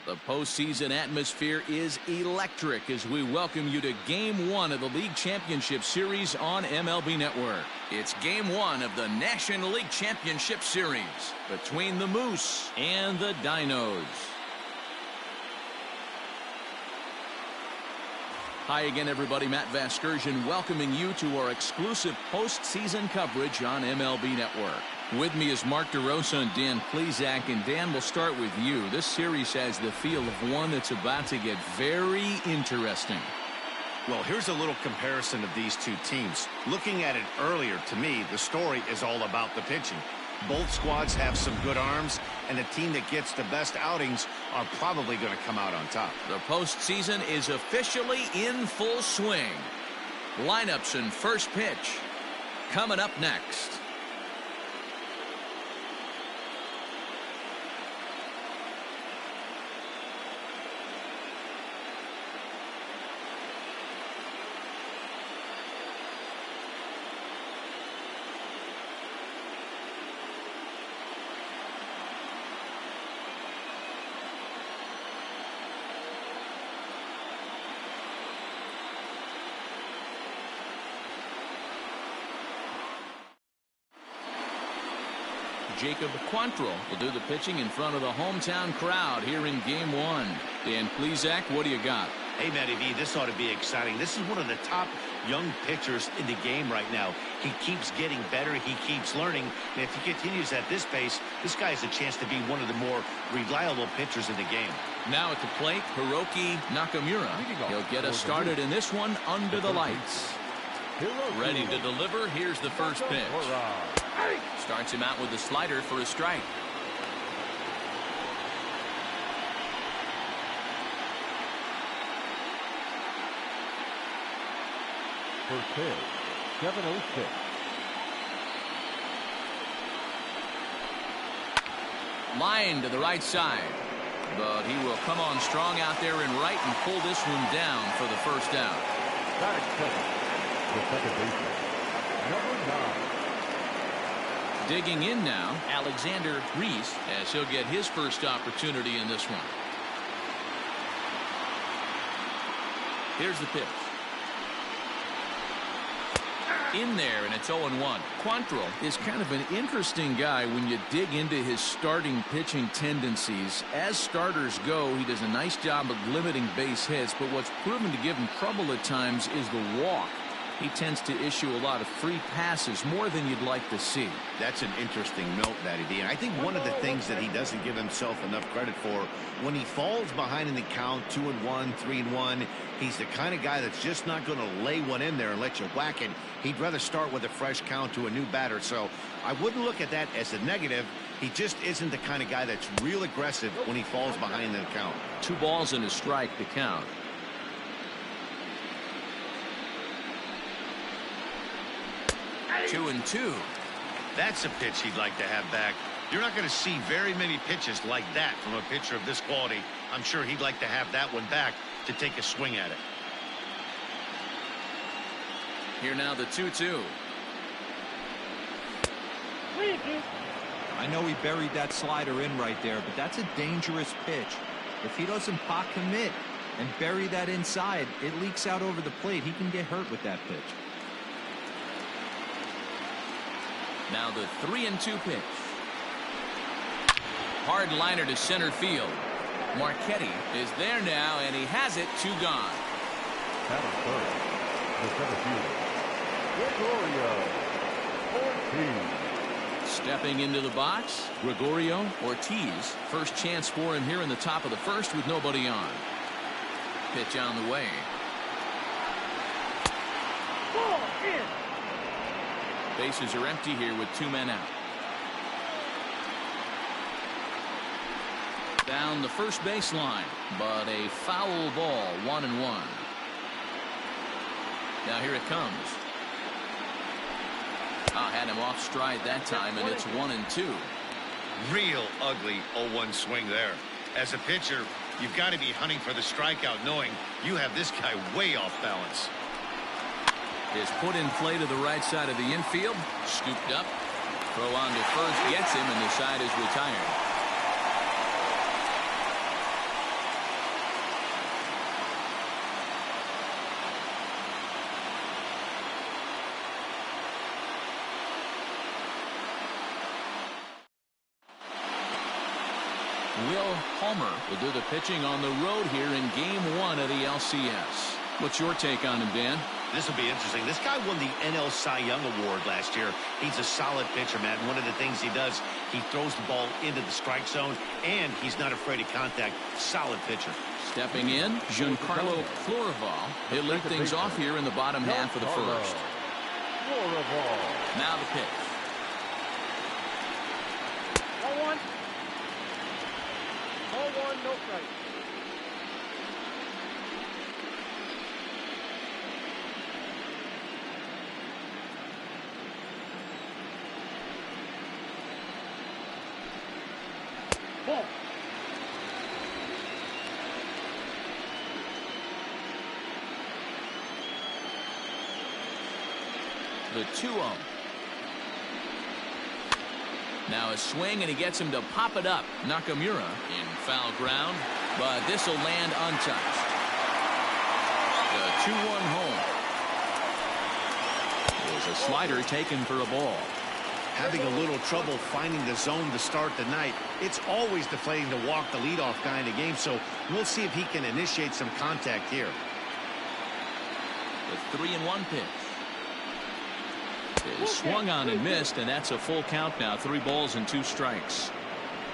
The postseason atmosphere is electric as we welcome you to Game 1 of the League Championship Series on MLB Network. It's Game 1 of the National League Championship Series between the Moose and the Dinos. Hi again, everybody. Matt Vasgersian welcoming you to our exclusive postseason coverage on MLB Network. With me is Mark DeRosa and Dan Plesac. And Dan, we'll start with you. This series has the feel of one that's about to get very interesting. Well, here's a little comparison of these two teams. Looking at it earlier, to me, the story is all about the pitching. Both squads have some good arms, and the team that gets the best outings are probably going to come out on top. The postseason is officially in full swing. Lineups and first pitch coming up next. Jacob Quantrill will do the pitching in front of the hometown crowd here in Game 1. Dan Plesac, what do you got? Hey, Matty V, this ought to be exciting. This is one of the top young pitchers in the game right now. He keeps getting better. He keeps learning. And if he continues at this pace, this guy has a chance to be one of the more reliable pitchers in the game. Now at the plate, Hiroki Nakamura. He'll get us started in this one under the lights. Ready to deliver. Here's the first pitch. Starts him out with the slider for a strike. First pitch, 7-0-6. Line to the right side. But he will come on strong out there in right and pull this one down for the first out. Batting second, the second baseman, number 9. Digging in now, Alexander Reese, as he'll get his first opportunity in this one. Here's the pitch. In there, and it's 0-1. Quantrill is kind of an interesting guy when you dig into his starting pitching tendencies. As starters go, he does a nice job of limiting base hits, but what's proven to give him trouble at times is the walk. He tends to issue a lot of free passes, more than you'd like to see. That's an interesting note, Matty D. And I think one of the things that he doesn't give himself enough credit for, when he falls behind in the count, 2-1, 3-1, he's the kind of guy that's just not going to lay one in there and let you whack it. He'd rather start with a fresh count to a new batter. So I wouldn't look at that as a negative. He just isn't the kind of guy that's real aggressive when he falls behind in the count. 2 balls and a strike to count. Two and 2. That's a pitch he'd like to have back. You're not going to see very many pitches like that from a pitcher of this quality. I'm sure he'd like to have that one back to take a swing at it. Here now the 2-2. I know he buried that slider in right there, but that's a dangerous pitch. If he doesn't pot commit and bury that inside, it leaks out over the plate. He can get hurt with that pitch. Now the 3-2 pitch. Hard liner to center field. Marchetti is there now, and he has it. 2 gone. Batting third, the center fielder, Gregorio Ortiz. Stepping into the box, Gregorio Ortiz. First chance for him here in the top of the first with nobody on. Pitch on the way. Ball in. Bases are empty here with 2 men out. Down the first baseline, but a foul ball, 1-1. Now here it comes. Had him off stride that time, and it's 1-2. Real ugly 0-1 swing there. As a pitcher, you've got to be hunting for the strikeout, knowing you have this guy way off balance. Is put in play to the right side of the infield. Scooped up. Throw on to first. Gets him, and the side is retired. Will Homer will do the pitching on the road here in Game 1 of the LCS. What's your take on him, Dan? This will be interesting. This guy won the NL Cy Young Award last year. He's a solid pitcher, Matt. One of the things he does, he throws the ball into the strike zone, and he's not afraid of contact. Solid pitcher. Stepping in, Giancarlo Florival. He'll lead things off here in the bottom half of the first. Now the pitch. 0-1. 0-1, no strike. Ball. The 2-0. Now a swing, and he gets him to pop it up. Nakamura in foul ground, but this will land untouched. The 2-1 home. There's a slider taken for a ball. Having a little trouble finding the zone to start the night. It's always deflating to walk the leadoff guy in the game, so we'll see if he can initiate some contact here. The 3-1 pitch is swung on and missed, and that's a full count now. 3 balls and 2 strikes.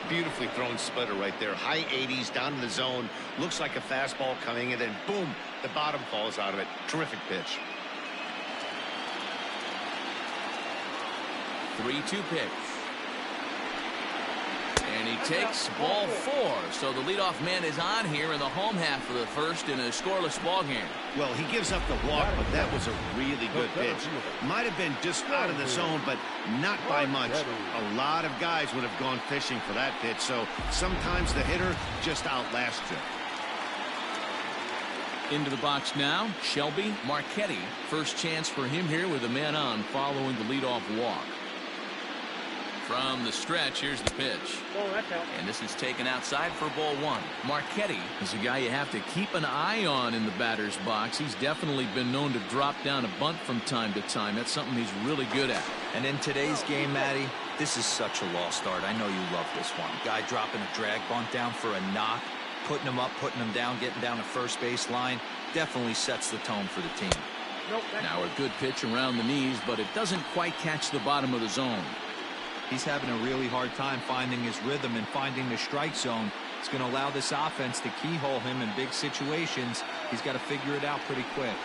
Beautifully thrown splitter right there. High 80s down in the zone. Looks like a fastball coming in, and boom, the bottom falls out of it. Terrific pitch. 3-2 pitch. And he takes ball 4. So the leadoff man is on here in the home half of the first in a scoreless ball game. Well, he gives up the walk, but that was a really good pitch. Might have been just out of the zone, but not by much. A lot of guys would have gone fishing for that pitch, so sometimes the hitter just outlasts you. Into the box now, Shelby Marchetti. First chance for him here with a man on following the leadoff walk. From the stretch, here's the pitch. Oh, that's out. And this is taken outside for ball 1. Marchetti is a guy you have to keep an eye on in the batter's box. He's definitely been known to drop down a bunt from time to time. That's something he's really good at. And in today's game, Matty, this is such a lost art. I know you love this one. Guy dropping a drag bunt down for a knock, putting him up, putting him down, getting down the first base line. Definitely sets the tone for the team. Nope, now a good pitch around the knees, but it doesn't quite catch the bottom of the zone. He's having a really hard time finding his rhythm and finding the strike zone. It's going to allow this offense to keyhole him in big situations. He's got to figure it out pretty quick.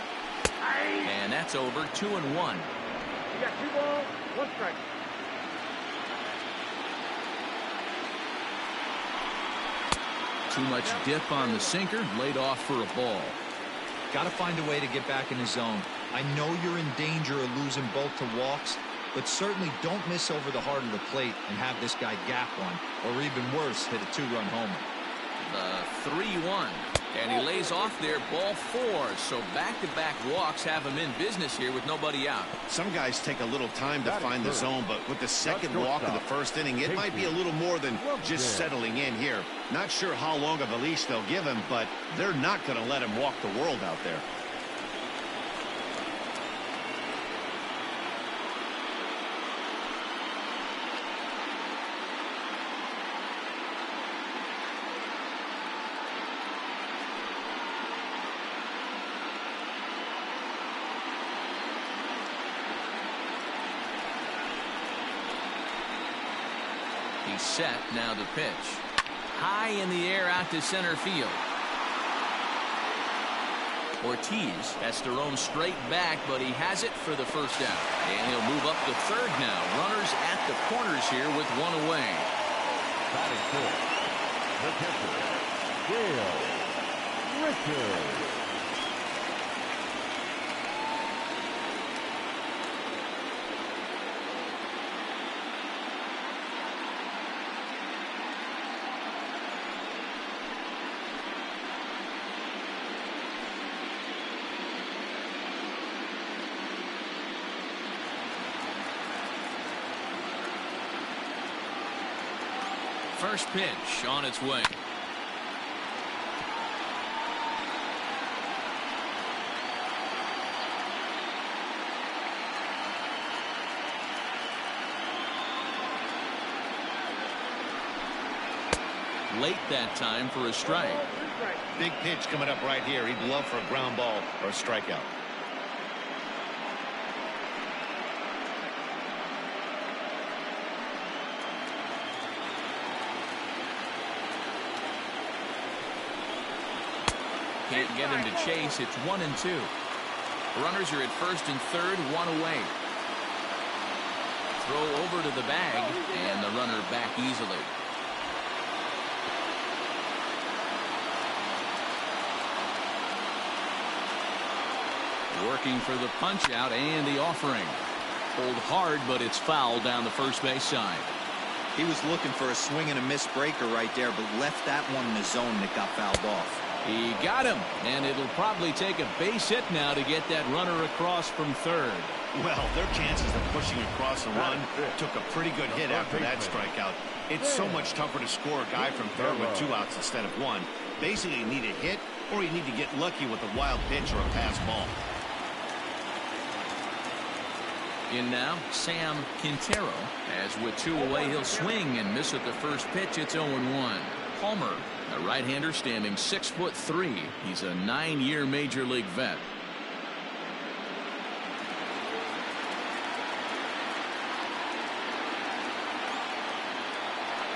And that's over. 2-1. You got 2 balls, 1 strike. Too much dip on the sinker, laid off for a ball. Got to find a way to get back in the zone. I know you're in danger of losing both to walks, but certainly don't miss over the heart of the plate and have this guy gap one, or even worse, hit a 2-run homer. The 3-1, and he lays off there, ball 4. So back-to-back walks have him in business here with nobody out. Some guys take a little time to find the zone, but with the second walk of the first inning, it might be a little more than just settling in here. Not sure how long of a leash they'll give him, but they're not going to let him walk the world out there. He's set, now the pitch. High in the air out to center field. Ortiz has thrown straight back, but he has it for the first out. And he'll move up to third now. Runners at the corners here with 1 away. Batting fourth, the pitcher, Gale Richards. First pitch on its way. late that time for a strike. Big pitch coming up right here. He'd love for a ground ball or a strikeout. Can't get him to chase. It's 1-2. Runners are at first and third, one away. Throw over to the bag, and the runner back easily. Working for the punch out and the offering. Pulled hard, but it's foul down the first base side. He was looking for a swing and a miss breaker right there, but left that one in the zone that got fouled off. He got him, and it'll probably take a base hit now to get that runner across from third. Well, their chances of pushing across a run took a pretty good hit after that strikeout. It's so much tougher to score a guy from third with 2 outs instead of 1. Basically, you need a hit, or you need to get lucky with a wild pitch or a pass ball. In now, Sam Quintero. As with 2 away, he'll swing and miss at the first pitch. It's 0-1. Palmer, a right-hander standing 6'3". He's a 9-year major league vet.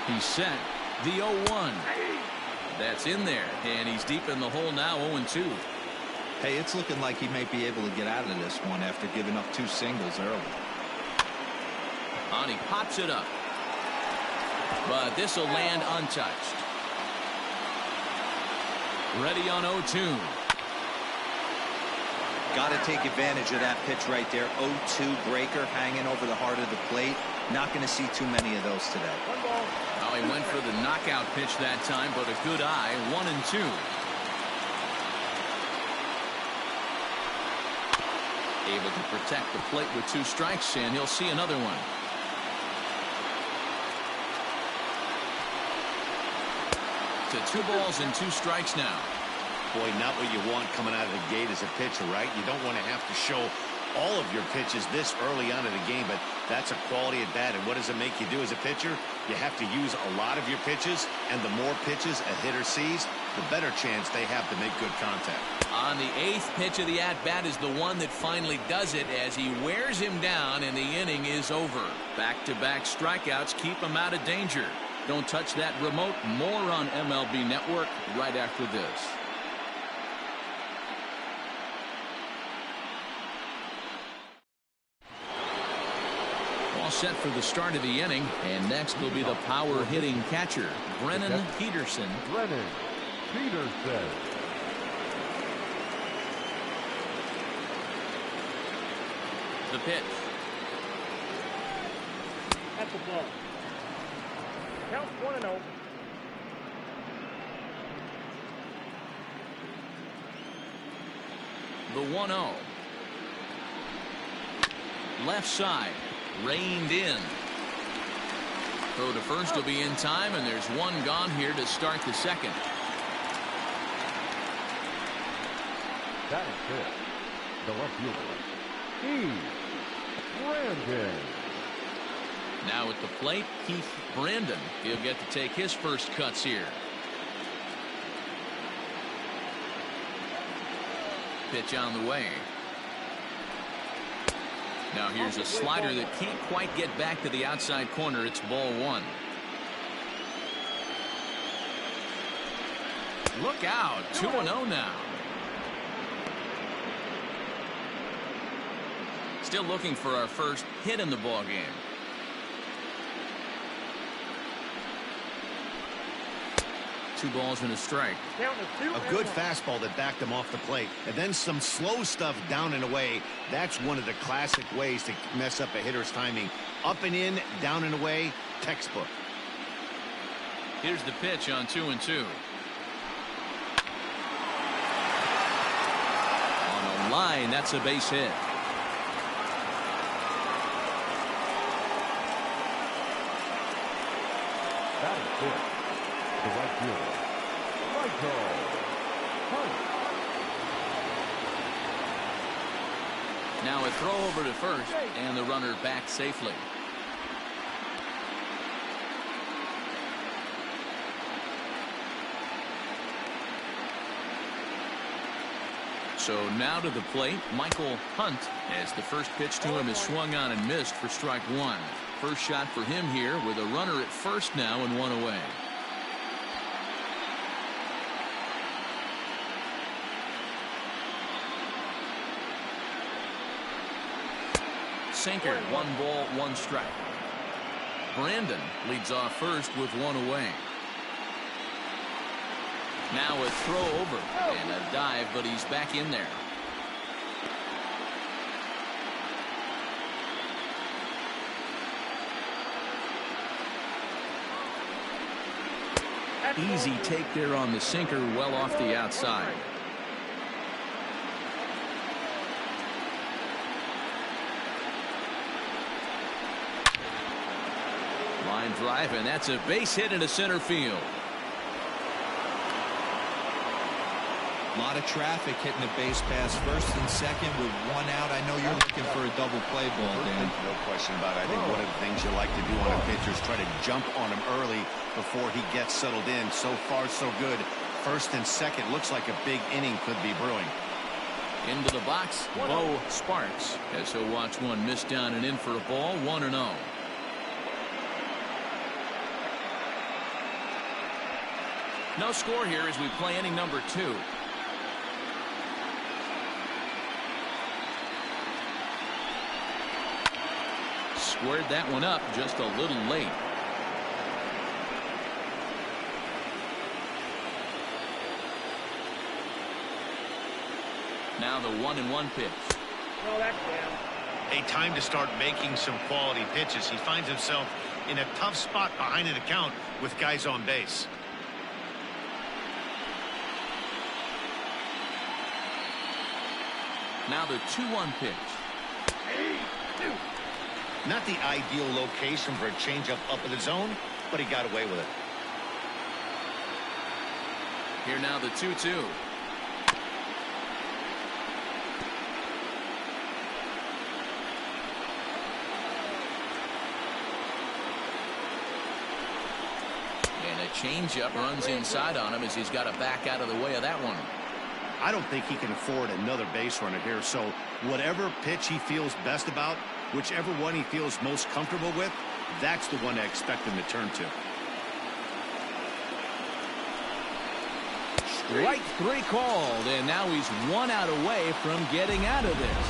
He's set. The 0-1. That's in there, and he's deep in the hole now, 0-2. Hey, it's looking like he may be able to get out of this one after giving up 2 singles early. And he pops it up. But this will land untouched. Ready on 0-2. Got to take advantage of that pitch right there. 0-2 breaker hanging over the heart of the plate. Not going to see too many of those today. Well, he went for the knockout pitch that time, but a good eye. 1-2. Able to protect the plate with 2 strikes, and he'll see another one. To 2 balls and 2 strikes now. Boy, not what you want coming out of the gate as a pitcher, right? You don't want to have to show all of your pitches this early on in the game, but that's a quality at bat. And what does it make you do as a pitcher? You have to use a lot of your pitches, and the more pitches a hitter sees, the better chance they have to make good contact. On the 8th pitch of the at-bat is the one that finally does it as he wears him down, and the inning is over. Back-to-back strikeouts keep him out of danger. Don't touch that remote. More on MLB Network right after this. All set for the start of the inning, and next will be the power hitting catcher, Brennan Peterson. Brennan Peterson. The pitch. That's a ball. Count 1-0. The 1-0. Left side. Reined in. Throw to first will be in time, and there's one gone here to start the second. That is it. The left fielder, Keith Brandon. Now at the plate, Keith Brandon. He'll get to take his first cuts here. Pitch on the way. Now here's a slider that can't quite get back to the outside corner. It's ball 1. Look out. 2-0 now. Still looking for our first hit in the ball game. Two balls and a strike. A good fastball that backed him off the plate, and then some slow stuff down and away. That's one of the classic ways to mess up a hitter's timing. Up and in, down and away, textbook. Here's the pitch on 2-2. On a line, that's a base hit. That is it. The right fielder, Michael Hunt. Now a throw over to first, and the runner back safely. So now to the plate, Michael Hunt, as the first pitch to him is swung on and missed for strike one. First shot for him here with a runner at first now and one away. Sinker, 1 ball, 1 strike. Brandon leads off first with 1 away. Now a throw over and a dive, but he's back in there. Easy take there on the sinker, well off the outside. Line drive, and that's a base hit into center field. A lot of traffic hitting the base pass first and second with 1 out. I know you're looking for a double play ball, Dan. No question about it. I think one of the things you like to do on a pitcher is try to jump on him early before he gets settled in. So far, so good. First and second looks like a big inning could be brewing. Into the box, Bo Sparks, as he'll watch one miss down and in for a ball, 1-0. No score here as we play inning number 2. Squared that one up just a little late. Now the 1-1 pitch. No, that's down. A time to start making some quality pitches. He finds himself in a tough spot behind an account with guys on base. Now the 2-1 pitch. Not the ideal location for a changeup up in the zone, but he got away with it. Here now the 2-2. And a changeup runs inside on him as he's got to back out of the way of that one. I don't think he can afford another base runner here, so whatever pitch he feels best about, whichever one he feels most comfortable with, that's the one I expect him to turn to. Strike 3 called, and now he's 1 out away from getting out of this.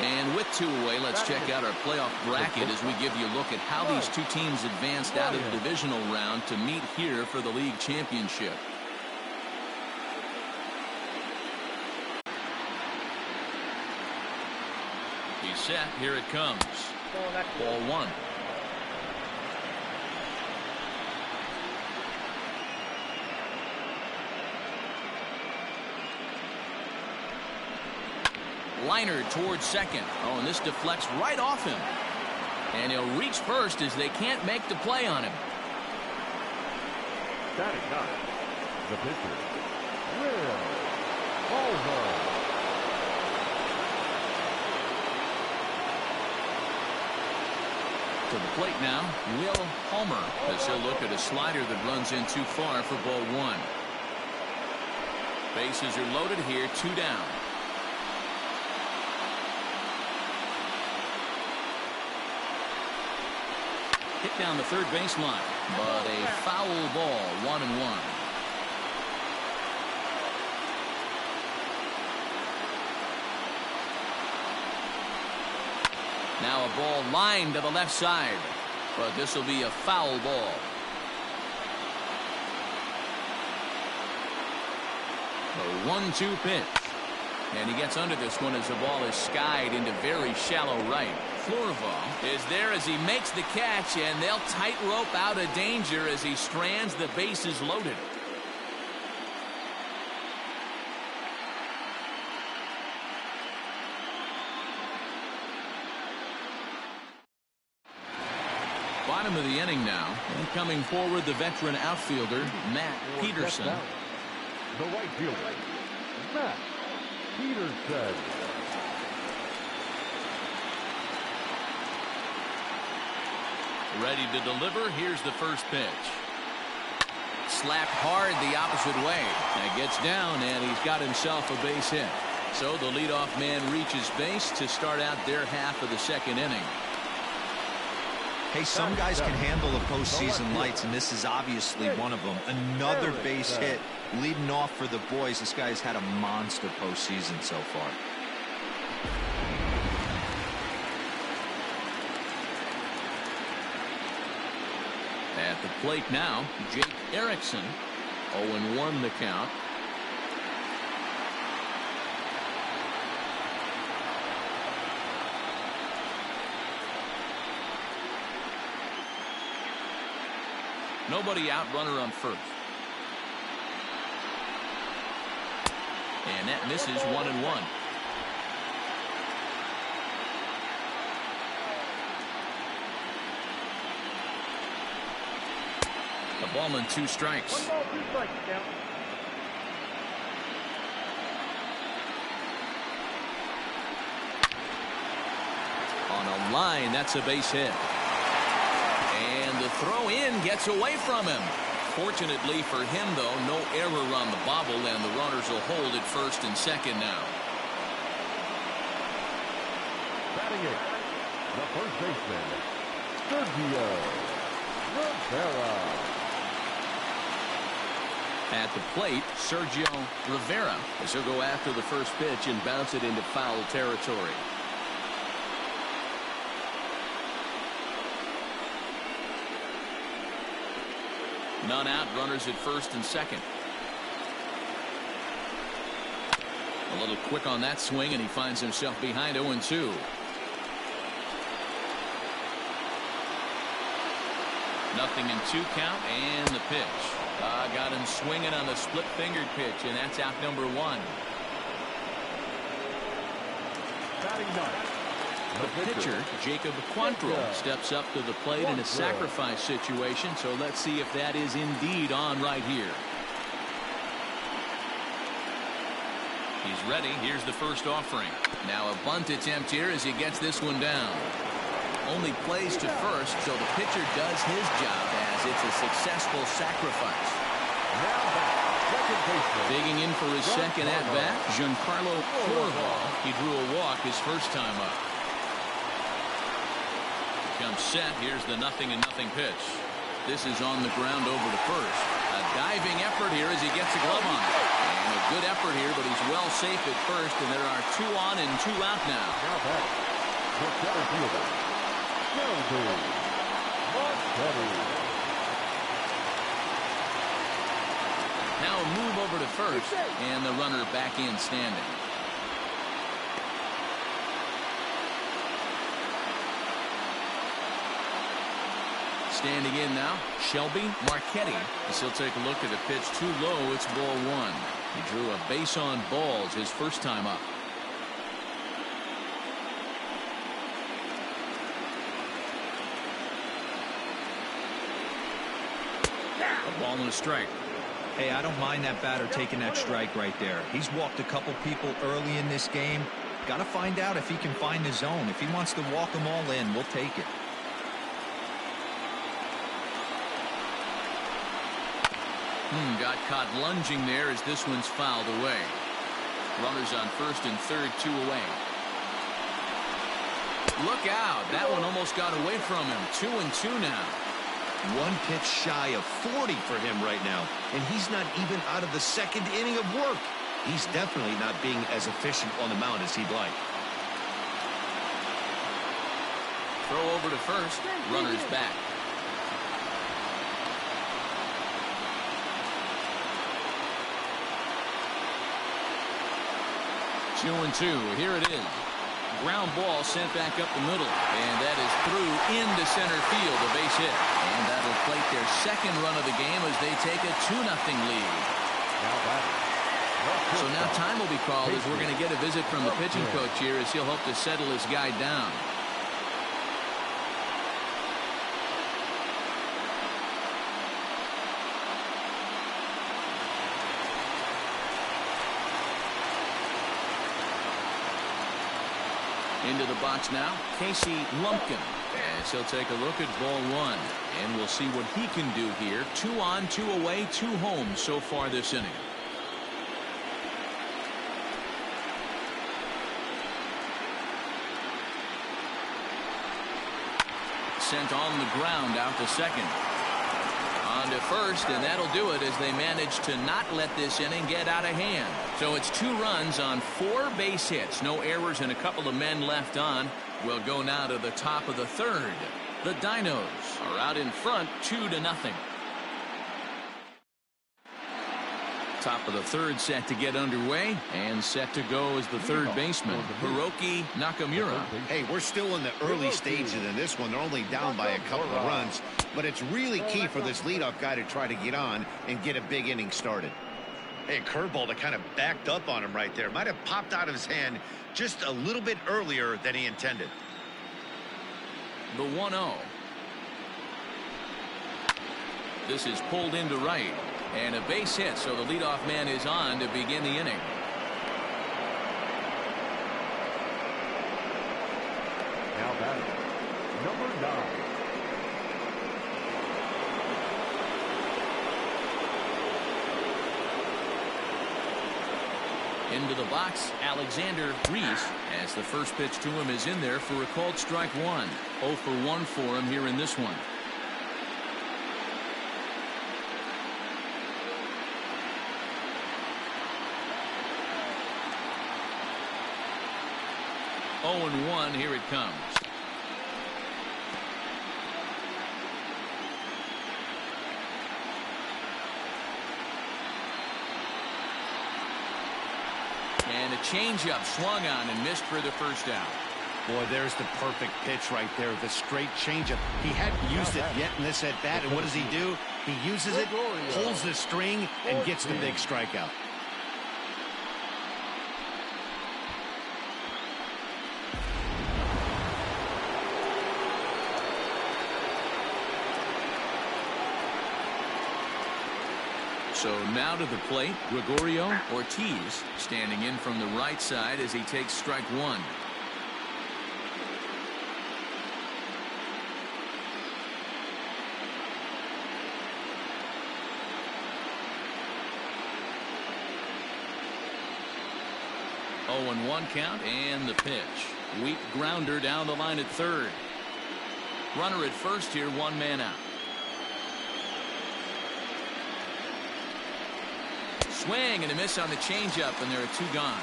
And with 2 away, let's check out our playoff bracket as we give you a look at how these two teams advanced out of the divisional round to meet here for the league championship. He's set. Here it comes. Ball 1. Liner towards second. Oh, and this deflects right off him. And he'll reach first as they can't make the play on him. Batting up, the pitcher, Will Palmer. To the plate now, Will Palmer, as he'll look at a slider that runs in too far for ball 1. Bases are loaded here, 2 down. Hit down the third baseline, but a foul ball, 1-1. Now a ball lined to the left side, but this will be a foul ball. A 1-2 pitch. And he gets under this one as the ball is skied into very shallow right. Florival is there as he makes the catch, and they'll tightrope out of danger as he strands the bases loaded. Bottom of the inning now, and coming forward the veteran outfielder Matt Peterson. The right fielder, Matt Peterson. Ready to deliver. Here's the first pitch. Slapped hard the opposite way. That gets down, and he's got himself a base hit. So the leadoff man reaches base to start out their half of the second inning. Hey, some guys can handle the postseason lights, and this is obviously one of them. Another base hit leading off for the boys. This guy's had a monster postseason so far. At the plate now, Jake Erickson. 0-1 the count. Nobody out, runner on first. And that misses. 1-1. The ball and 2 strikes. 1 ball, 2 strikes, count. On a line, that's a base hit. And the throw in gets away from him. Fortunately for him, though, no error on the bobble, and the runners will hold at first and second now. Batting it, the first baseman, Sergio Rivera. At the plate, Sergio Rivera, as he'll go after the first pitch and bounce it into foul territory. None out, runners at first and second. A little quick on that swing, and he finds himself behind 0-2. Nothing in 2 count, and the pitch. Got him swinging on the split-fingered pitch, and that's out number 1. Batting ninth, The pitcher, Jacob Quantrill, steps up to the plate in a sacrifice situation, so let's see if that is indeed on right here. He's ready. Here's the first offering. Now a bunt attempt here as he gets this one down. Only plays to first, so the pitcher does his job as it's a successful sacrifice. now back, second baseman. Digging in for his second at-bat, Giancarlo Corval. He drew a walk his first time up. Comes set. Here's the 0-0 pitch. This is on the ground over to first. A diving effort here as he gets a glove on it. And a good effort here, but he's well safe at first, and there are 2 on and 2 out now. Now back, the center fielder, Shelby Marchetti. Now a move over to first, and the runner back in standing. Standing in now, Shelby Marchetti. As he'll take a look at a pitch too low, it's ball 1. He drew a base on balls his first time up. A ball and a strike. Hey, I don't mind that batter taking that strike right there. He's walked a couple people early in this game. Got to find out if he can find the zone. If he wants to walk them all in, we'll take it. Got caught lunging there as this one's fouled away. Runners on first and third, 2 away. Look out. That one almost got away from him. 2-2 now. 1 pitch shy of 40 for him right now, and he's not even out of the second inning of work. He's definitely not being as efficient on the mound as he'd like. Throw over to first. Runners back. Two and 2. Here it is. Ground ball sent back up the middle, and that is through into center field, a base hit. And that'll plate their second run of the game as they take a 2-0 lead. So now time will be called as we're going to get a visit from the pitching coach here as he'll hope to settle his guy down. Into the box now, Casey Lumpkin. As he'll take a look at ball one. And we'll see what he can do here. 2 on, 2 away, 2 home so far this inning. Sent on the ground out to second. On to first, and that'll do it as they manage to not let this inning get out of hand. So it's 2 runs on 4 base hits. No errors and a couple of men left on. We'll go now to the top of the third. The Dinos are out in front 2-0. Top of the third set to get underway, and set to go as the third baseman, Hiroki Nakamura. Hey, we're still in the early stages in this one. They're only down by a couple of runs, but it's really key for this leadoff guy to try to get on and get a big inning started. Hey, curveball that kind of backed up on him right there. Might have popped out of his hand just a little bit earlier than he intended. The 1-0. This is pulled into right. And a base hit, so the leadoff man is on to begin the inning. Now batting, number 9. Into the box, Alexander Reese, as the first pitch to him is in there for a called strike 1. 0 for 1 for him here in this one. Oh and 1, here it comes. And a changeup swung on and missed for the first out. Boy, there's the perfect pitch right there. The straight changeup. He hadn't used it yet in this at bat, and what does he do? He uses it, pulls the string, and gets the big strikeout. So now to the plate, Gregorio Ortiz standing in from the right side as he takes strike 1. Oh and 1 count, and the pitch. Weak grounder down the line at third. Runner at first here, 1 man out. Swing and a miss on the changeup, and there are 2 gone.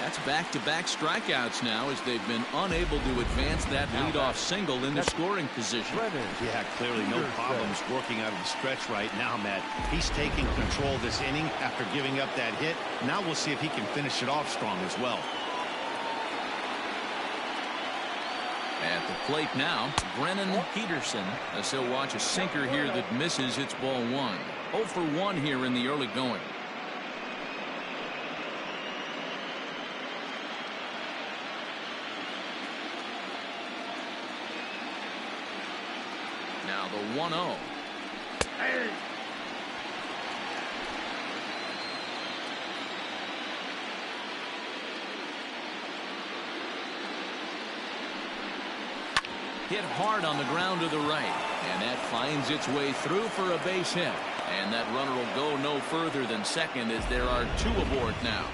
That's back-to-back strikeouts now as they've been unable to advance that leadoff single into scoring position. Yeah, clearly no problems working out of the stretch right now, Matt. He's taking control of this inning after giving up that hit. Now we'll see if he can finish it off strong as well. At the plate now, Brennan Peterson, as he'll watch a sinker here that misses. It's ball 1. 0 for 1 here in the early going. Now the 1-0. Hit hard on the ground to the right, and that finds its way through for a base hit. And that runner will go no further than second as there are 2 aboard now.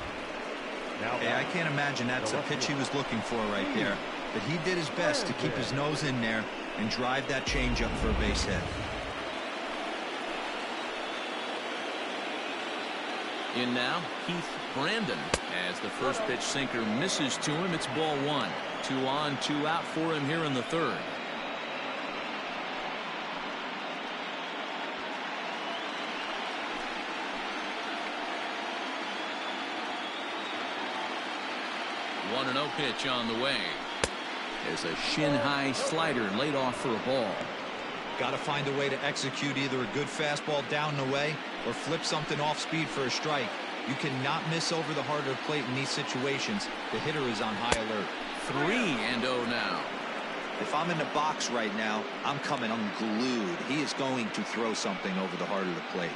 Hey, I can't imagine that's a pitch he was looking for right there. But he did his best to keep his nose in there and drive that changeup for a base hit. In now, Keith Brandon, as the first pitch sinker misses to him. It's ball 1. 2 on, 2 out for him here in the third. One 1-0 pitch on the way. There's a shin-high slider laid off for a ball. Got to find a way to execute either a good fastball down and away or flip something off speed for a strike. You cannot miss over the heart of the plate in these situations. The hitter is on high alert. 3-0 now. If I'm in the box right now, I'm coming unglued. He is going to throw something over the heart of the plate.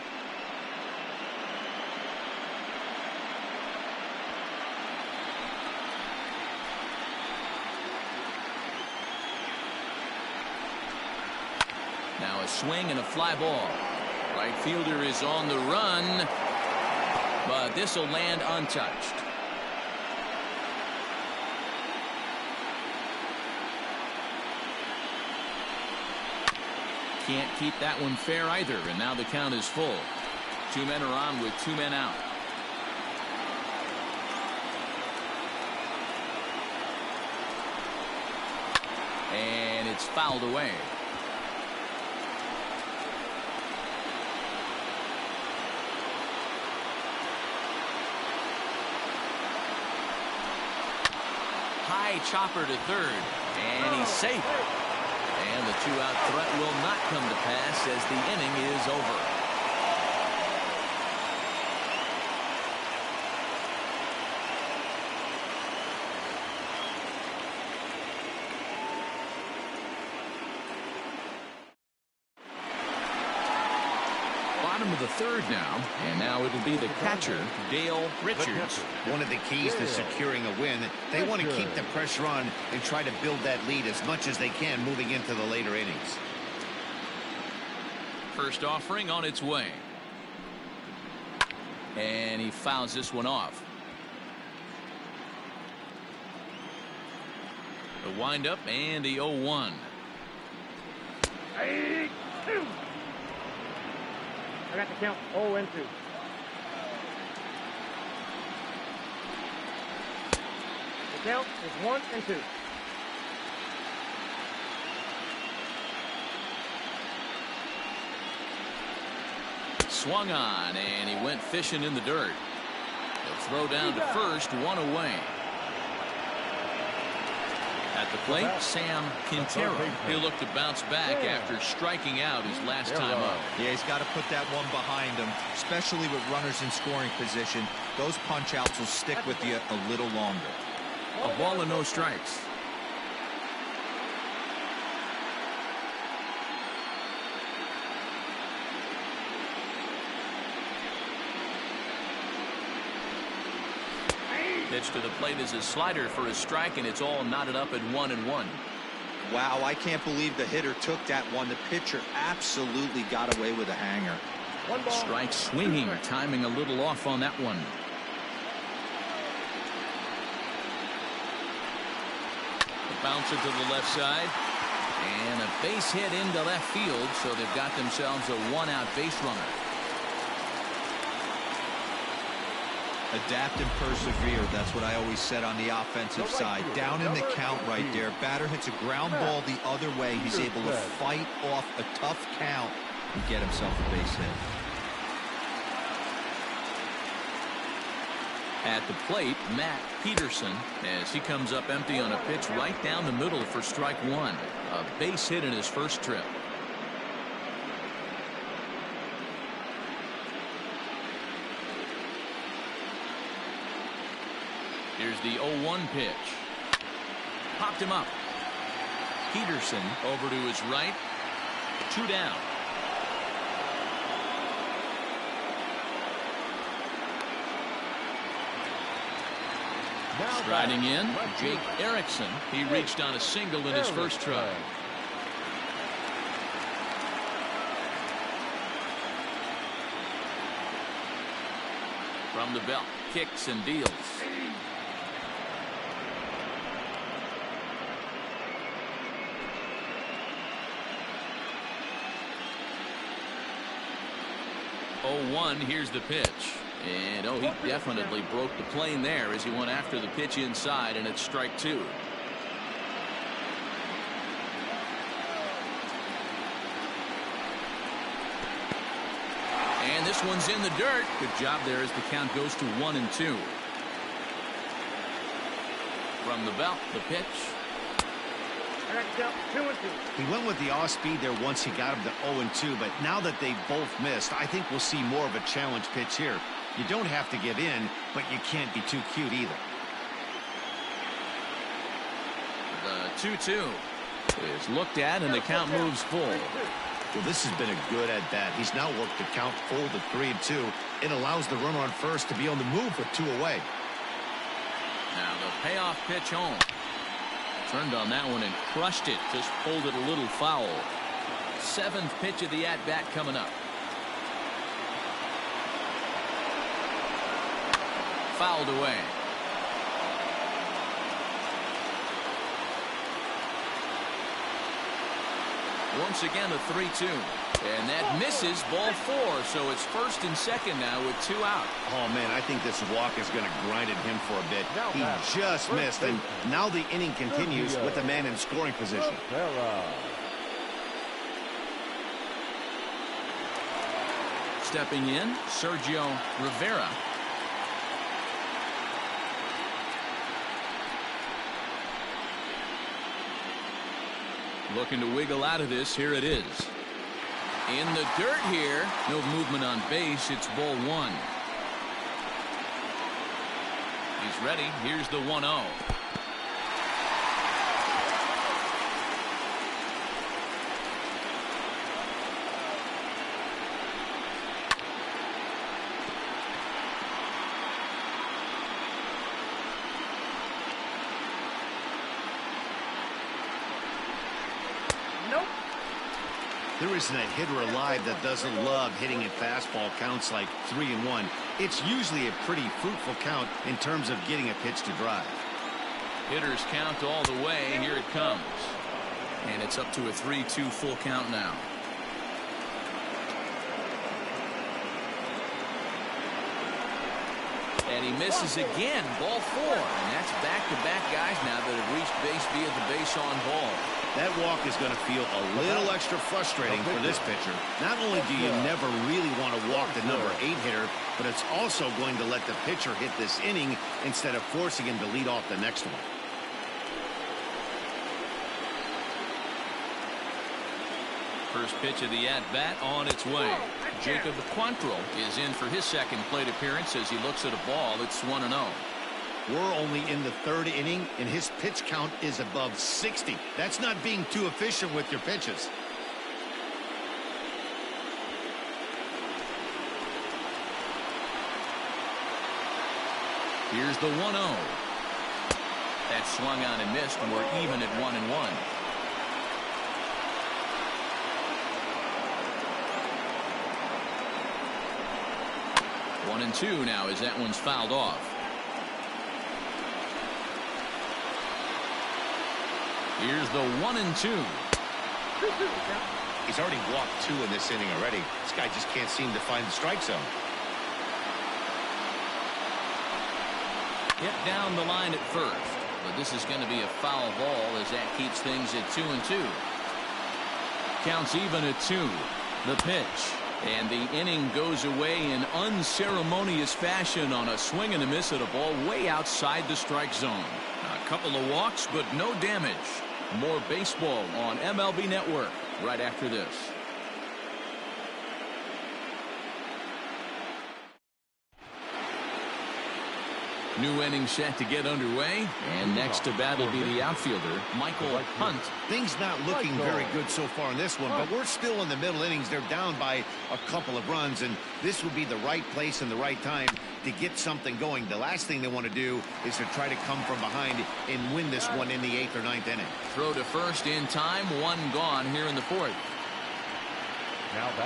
Now a swing and a fly ball. Right fielder is on the run, but this will land untouched. Can't keep that one fair either, and now the count is full. Two men are on with two men out. And it's fouled away. High chopper to third, and he's safe. And the two-out threat will not come to pass as the inning is over. Bottom of the third now, and now it'll be the catcher, Dale Richards. One of the keys to securing a win, they want to keep the pressure on and try to build that lead as much as they can moving into the later innings. First offering on its way. And he fouls this one off. The windup and the 0-1. I got the count 0-2. The count is 1-2. Swung on, and he went fishing in the dirt. He'll throw down to first, one away. At the plate, Sam Quintero. He'll look to bounce back after striking out his last time up. Yeah, he's got to put that one behind him, especially with runners in scoring position. Those punch outs will stick with you a little longer. A ball and no strikes. Pitch to the plate is a slider for a strike, and it's all knotted up at 1-1. Wow, I can't believe the hitter took that one. The pitcher absolutely got away with a hanger. Strike swinging, timing a little off on that one. A bouncer to the left side, and a base hit into left field, so they've got themselves a one-out base runner. Adapt and persevere. That's what I always said on the offensive side. Down in the count right there. Batter hits a ground ball the other way. He's able to fight off a tough count and get himself a base hit. At the plate, Matt Peterson, as he comes up empty on a pitch right down the middle for strike one. A base hit in his first trip. Here's the 0-1 pitch. Popped him up. Peterson over to his right. Two down. Striding in, Jake Erickson. He reached on a single in his first try. From the belt, kicks and deals. Here's the pitch. And he definitely broke the plane there as he went after the pitch inside, and it's strike two. And this one's in the dirt. Good job there as the count goes to 1-2. From the belt, the pitch. He went with the off speed there once he got him to 0-2, but now that they've both missed, I think we'll see more of a challenge pitch here. You don't have to give in, but you can't be too cute either. The 2-2 is looked at, and the count moves full. Well, this has been a good at-bat. He's now worked the count full to 3-2. It allows the runner on first to be on the move with two away. Now the payoff pitch home. Turned on that one and crushed it. Just pulled it a little foul. Seventh pitch of the at-bat coming up. Fouled away. Once again a 3-2. And that misses, ball 4. So it's first and second now with 2 out. Oh, man, I think this walk is going to grind at him for a bit. He just missed, and now the inning continues with a man in scoring position. Stepping in, Sergio Rivera. Looking to wiggle out of this. Here it is. In the dirt here. No movement on base. It's ball 1. He's ready. Here's the 1-0. There isn't a hitter alive that doesn't love hitting at fastball counts like 3-1. It's usually a pretty fruitful count in terms of getting a pitch to drive. Hitters count all the way. Here it comes. And it's up to a 3-2 full count now. And he misses again. Ball 4. And that's back-to-back guys now that have reached base via the base on ball. That walk is going to feel a little extra frustrating for this pitcher. Not only do you never really want to walk the number 8 hitter, but it's also going to let the pitcher hit this inning instead of forcing him to lead off the next one. First pitch of the at-bat on its way. Jacob Quantrill is in for his second plate appearance as he looks at a ball. It's 1-0. We're only in the 3rd inning, and his pitch count is above 60. That's not being too efficient with your pitches. Here's the 1-0. That swung on and missed, and we're even at 1-1. One and 2 now as that one's fouled off. Here's the 1-2. He's already walked 2 in this inning already. This guy just can't seem to find the strike zone. Hit down the line at first, but this is going to be a foul ball as that keeps things at 2-2. Counts even at 2. The pitch. And the inning goes away in unceremonious fashion on a swing and a miss at a ball way outside the strike zone. A couple of walks, but no damage. More baseball on MLB Network right after this. New inning set to get underway, and next to bat will be the outfielder, Michael Hunt. Things not looking very good so far in this one, but we're still in the middle innings. They're down by a couple of runs, and this would be the right place and the right time to get something going. The last thing they want to do is to try to come from behind and win this one in the 8th or 9th inning. Throw to first in time, 1 gone here in the 4th.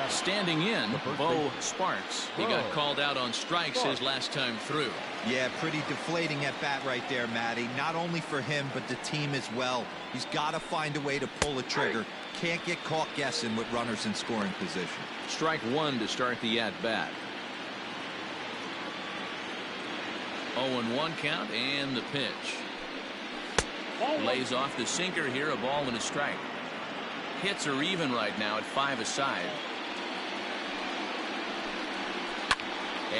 Standing in, Bo Sparks. He got called out on strikes his last time through. Yeah, pretty deflating at bat right there, Matty. Not only for him, but the team as well. He's got to find a way to pull a trigger. Can't get caught guessing with runners in scoring position. Strike 1 to start the at-bat. 0-1 count and the pitch. Lays off the sinker here, a ball and a strike. Hits are even right now at 5 aside.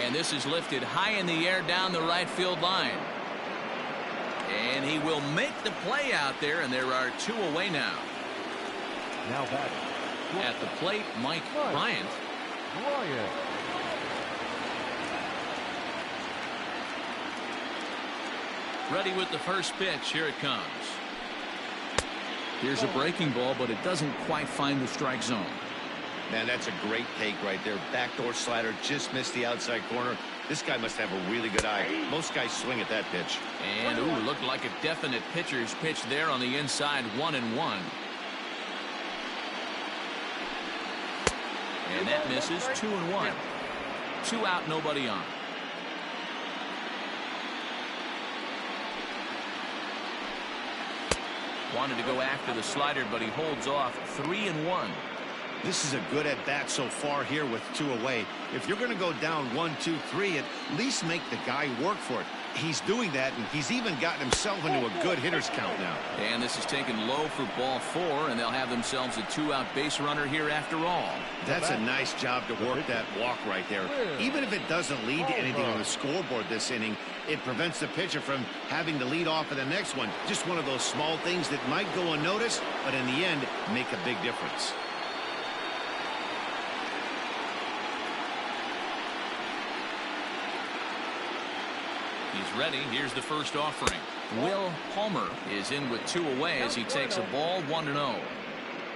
And this is lifted high in the air down the right field line. And he will make the play out there, and there are 2 away now. Now batting. At the plate, Mike Bryant. Ready with the first pitch. Here it comes. Here's a breaking ball, but it doesn't quite find the strike zone. Man, that's a great take right there. Backdoor slider just missed the outside corner. This guy must have a really good eye. Most guys swing at that pitch. And ooh, looked like a definite pitcher's pitch there on the inside. 1-1. And that misses. 2-1. 2 out, nobody on. Wanted to go after the slider, but he holds off. 3-1. This is a good at-bat so far here with 2 away. If you're going to go down 1, 2, 3, at least make the guy work for it. He's doing that, and he's even gotten himself into a good hitter's count now. And this is taken low for ball 4, and they'll have themselves a 2-out base runner here after all. That's a nice job to work that walk right there. Even if it doesn't lead to anything on the scoreboard this inning, it prevents the pitcher from having to lead off in the next one. Just one of those small things that might go unnoticed, but in the end, make a big difference. He's ready. Here's the first offering. Will Palmer is in with 2 away as he takes a ball. 1-0.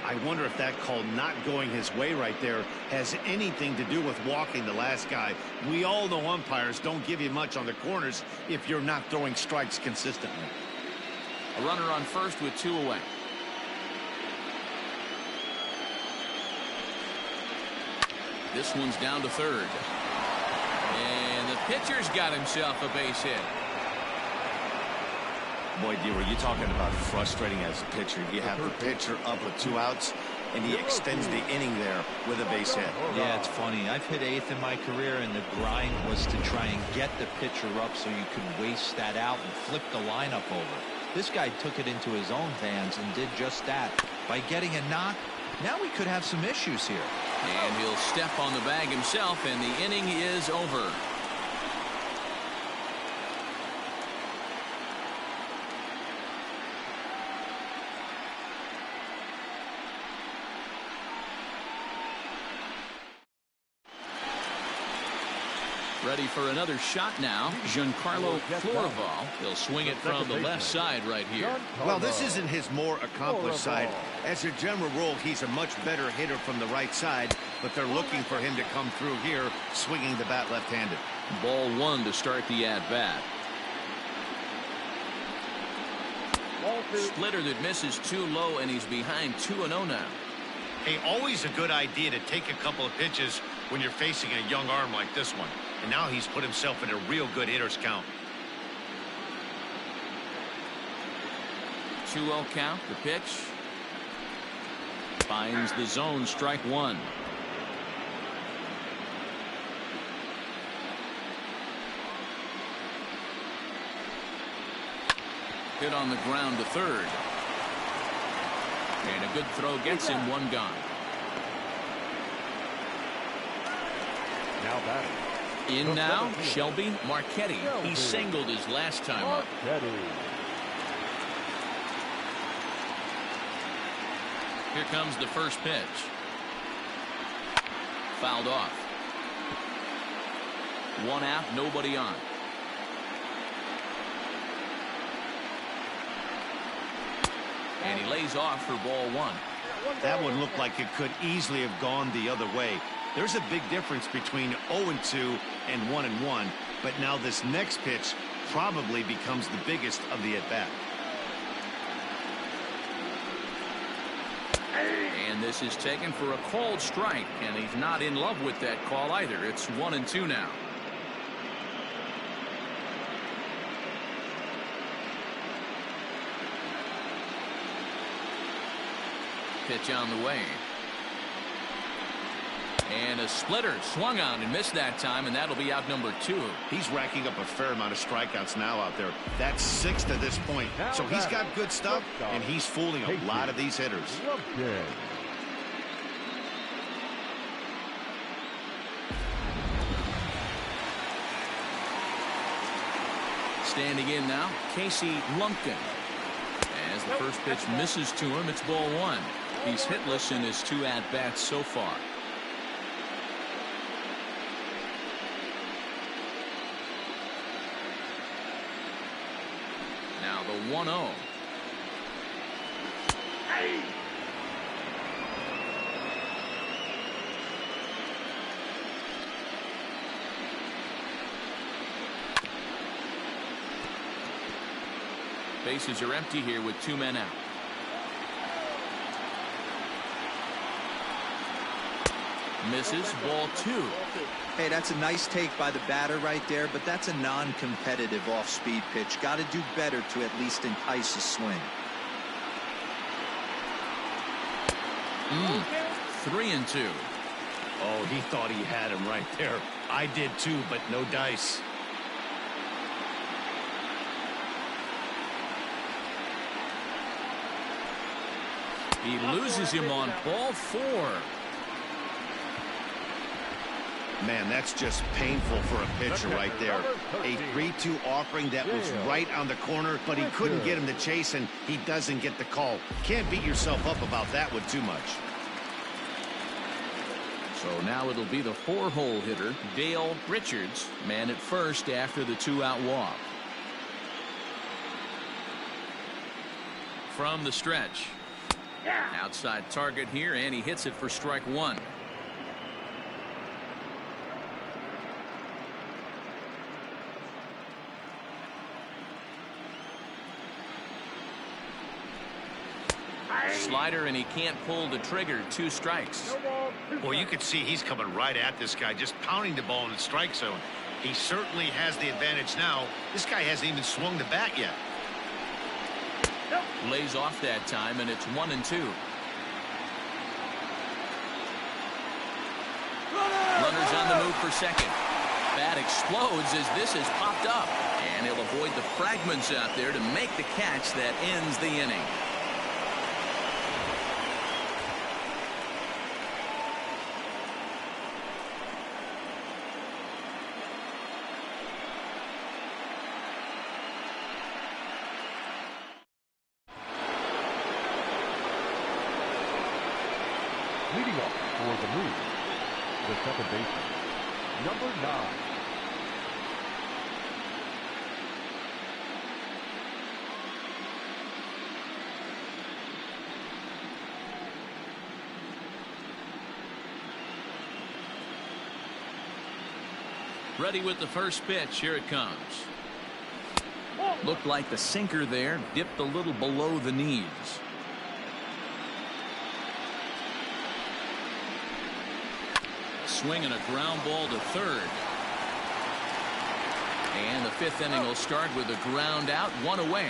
I wonder if that call not going his way right there has anything to do with walking the last guy. We all know umpires don't give you much on the corners if you're not throwing strikes consistently. A runner on first with 2 away. This one's down to third. And the pitcher's got himself a base hit. Boy, D, were you talking about frustrating as a pitcher? You have the pitcher up with 2 outs, and he extends the inning there with a base hit. Yeah, it's funny. I've hit 8th in my career, and the grind was to try and get the pitcher up so you could waste that out and flip the lineup over. This guy took it into his own hands and did just that. By getting a knock, now we could have some issues here. And he'll step on the bag himself, and the inning is over. Ready for another shot now. Giancarlo Florival. He'll swing it from the left side right here. Well, this isn't his more accomplished side. As a general rule, he's a much better hitter from the right side, but they're looking for him to come through here, swinging the bat left-handed. Ball 1 to start the at-bat. Splitter that misses too low, and he's behind 2-0 now. Hey, always a good idea to take a couple of pitches when you're facing a young arm like this one. And now he's put himself in a real good hitter's count. 2-0 count. The pitch. Finds the zone. Strike 1. Hit on the ground to third. And a good throw gets him. 1 gone. Now batting. In now, Shelby Marchetti. He singled his last time up. Here comes the first pitch. Fouled off. 1 out, nobody on. And he lays off for ball 1. That one looked like it could easily have gone the other way. There's a big difference between 0-2 and 1-1, but now this next pitch probably becomes the biggest of the at-bat. And this is taken for a called strike, and he's not in love with that call either. It's 1-2 now. Pitch on the way. And a splitter swung on and missed that time, and that'll be out number 2. He's racking up a fair amount of strikeouts now out there. That's 6 to this point. So he's got good stuff, and he's fooling a lot of these hitters. Standing in now, Casey Lumpkin. As the first pitch misses to him, it's ball 1. He's hitless in his 2 at-bats so far. Now the 1-0. Bases are empty here with 2 men out. Misses. Ball 2. Hey, that's a nice take by the batter right there, but that's a non-competitive off-speed pitch. Got to do better to at least entice a swing. 3-2. Oh, he thought he had him right there. I did too, but no dice. He loses him on ball 4. Man, that's just painful for a pitcher right there. A 3-2 offering that was right on the corner, but he couldn't get him to chase, and he doesn't get the call. Can't beat yourself up about that one too much. So now it'll be the 4-hole hitter, Dale Richards, man at first after the 2-out walk. From the stretch. Outside target here, and he hits it for strike 1. Slider, and he can't pull the trigger. 2 strikes. Well, you can see he's coming right at this guy, just pounding the ball in the strike zone. He certainly has the advantage now. This guy hasn't even swung the bat yet. Lays off that time, and it's 1-2. Runners on the move for second. Bat explodes as this has popped up, and he'll avoid the fragments out there to make the catch that ends the inning. Leading off for the move, the second baseman, number 9. Ready with the first pitch. Here it comes. Looked like the sinker there, dipped a little below the knees. Swing and a ground ball to third. And the 5th inning will start with a ground out, 1 away.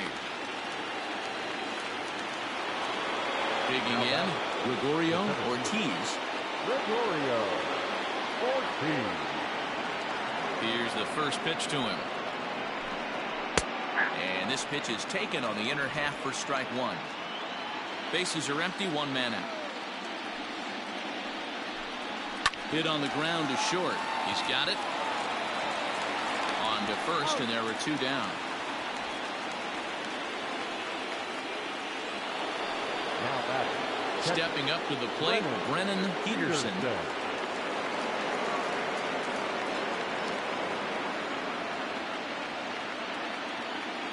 Digging in, Gregorio Ortiz. Gregorio Ortiz. Here's the first pitch to him. And this pitch is taken on the inner half for strike 1. Bases are empty, 1 man out. Hit on the ground to short. He's got it. On to first, and there were 2 down. Now batting. Stepping up to the plate, Brennan Peterson.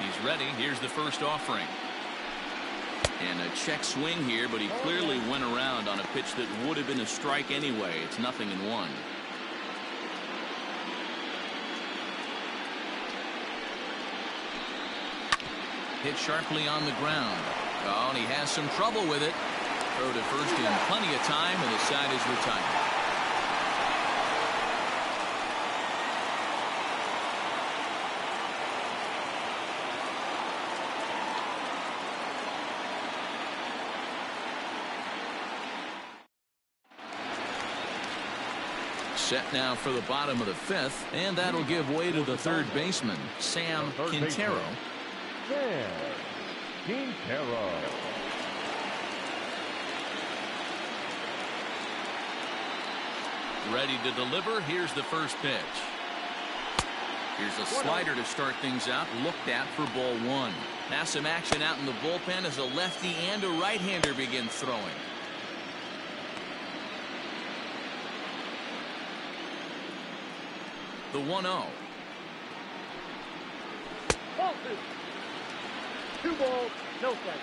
He's ready. Here's the first offering. And a check swing here, but he clearly went around on a pitch that would have been a strike anyway. It's 0-1. Hit sharply on the ground. Oh, and he has some trouble with it. Throw to first in plenty of time, and the side is retired. Set now for the bottom of the 5th, and that'll give way to the 3rd baseman, Sam Quintero. Sam Quintero. Ready to deliver. Here's the first pitch. Here's a slider to start things out. Looked at for ball 1. Now some action out in the bullpen as a lefty and a right-hander begin throwing. The 1-0. Ball 2. 2 balls, no strikes.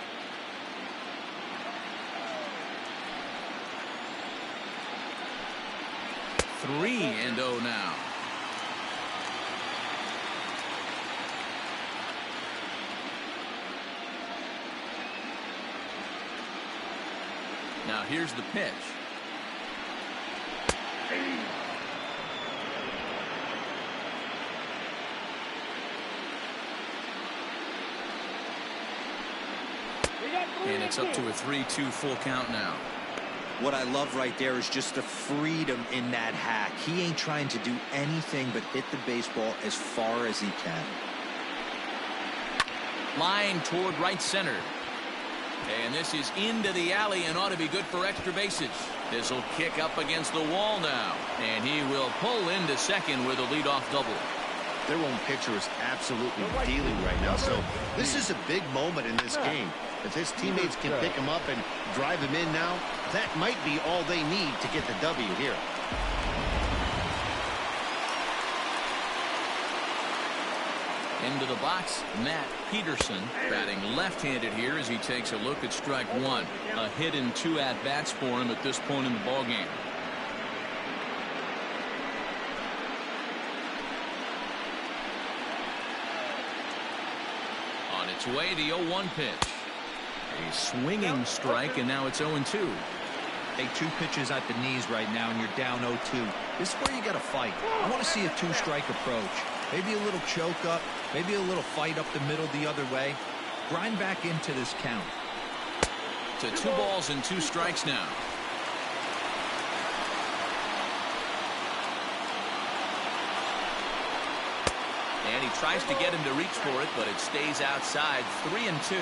3-0 now. Now here's the pitch. And it's up to a 3-2 full count now. What I love right there is just the freedom in that hack. He ain't trying to do anything but hit the baseball as far as he can. Line toward right center. And this is into the alley and ought to be good for extra bases. This will kick up against the wall now. And he will pull into second with a leadoff double. Their own pitcher is absolutely dealing right now. So this is a big moment in this game. If his teammates can pick him up and drive him in now, that might be all they need to get the W here. Into the box, Matt Peterson, batting left-handed here as he takes a look at strike one. A hit and 2 at-bats for him at this point in the ballgame. On its way, the 0-1 pitch. A swinging strike, and now it's 0-2. Hey, 2 pitches at the knees right now, and you're down 0-2. This is where you got to fight. I want to see a 2-strike approach. Maybe a little choke up, maybe a little fight up the middle the other way. Grind back into this count. To 2 balls and 2 strikes now. And he tries to get him to reach for it, but it stays outside. 3-2.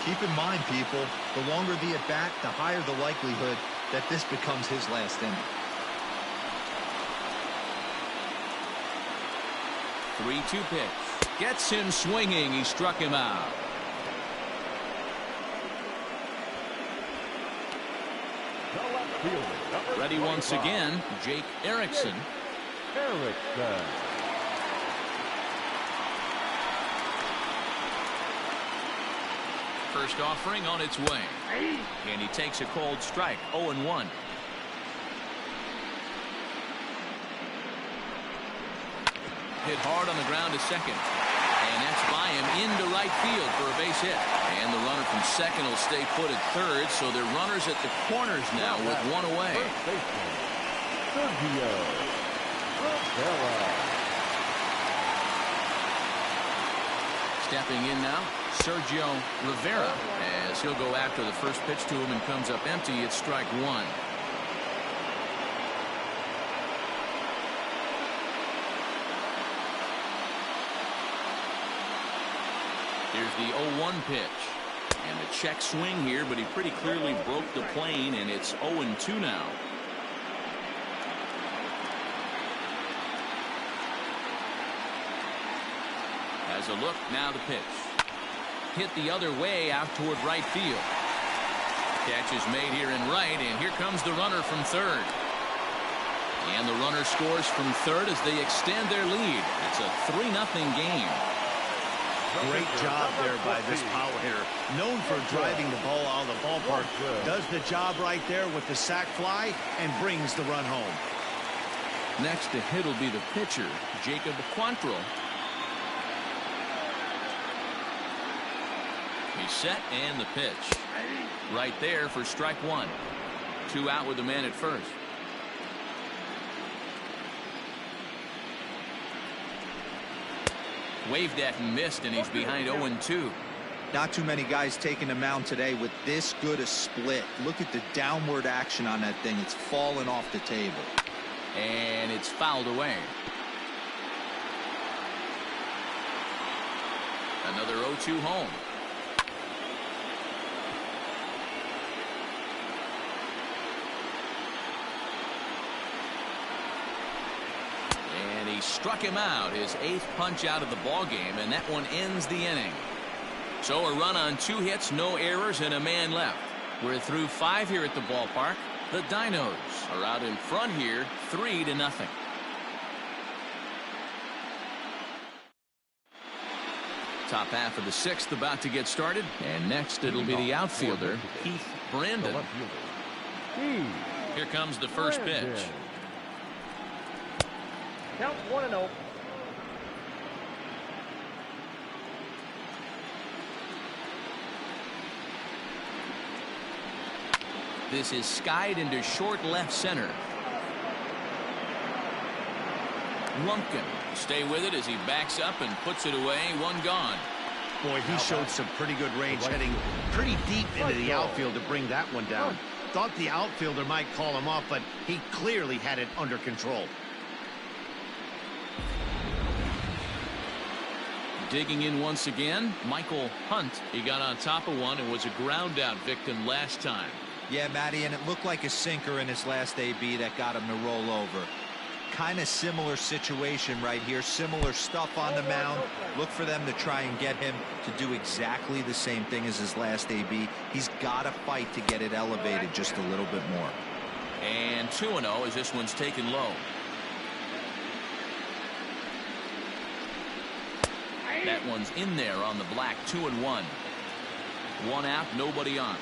Keep in mind, people, the longer the at-bat, the higher the likelihood that this becomes his last inning. 3-2 pitch. Gets him swinging. He struck him out. Ready once again, Jake Erickson. First offering on its way. And he takes a cold strike. 0-1. Hit hard on the ground to second. And that's by him into right field for a base hit. And the runner from second will stay put at third, so they're runners at the corners now with 1 away. Stepping in now, Sergio Rivera, as he'll go after the first pitch to him and comes up empty. It's strike 1. Here's the 0-1 pitch. And a check swing here, but he pretty clearly broke the plane, and it's 0-2 now. Has a look, now the pitch. Hit the other way out toward right field. Catch is made here in right, and here comes the runner from third. And the runner scores from third as they extend their lead. It's a 3-0 game. Great job there by this power hitter. Known for driving the ball out of the ballpark. Does the job right there with the sac fly and brings the run home. Next to hit will be the pitcher, Jacob Quantrill. He's set and the pitch. Right there for strike 1. 2 out with the man at first. Waved at and missed, and he's behind 0-2. Not too many guys taking the mound today with this good a split. Look at the downward action on that thing. It's falling off the table. And it's fouled away. Another 0-2 home. He struck him out, his 8th punch out of the ball game, and that one ends the inning. So a run on 2 hits, no errors, and a man left. We're through 5 here at the ballpark. The Dinos are out in front here, 3-0. Top half of the 6th about to get started, and next it'll be the outfielder, Keith Brandon. Here comes the first pitch. Count 1-0. This is skied into short left center. Lumpkin stay with it as he backs up and puts it away. 1 gone. Boy, he showed some pretty good range, heading pretty deep into the outfield to bring that one down. Thought the outfielder might call him off, but he clearly had it under control. Digging in once again, Michael Hunt. He got on top of one and was a ground out victim last time. Yeah, Matty, and it looked like a sinker in his last AB that got him to roll over. Kind of similar situation right here, similar stuff on the mound. Look for them to try and get him to do exactly the same thing as his last AB. He's got to fight to get it elevated just a little bit more. And 2-0 as this one's taken low. That one's in there on the black. 2-1. One out, nobody on.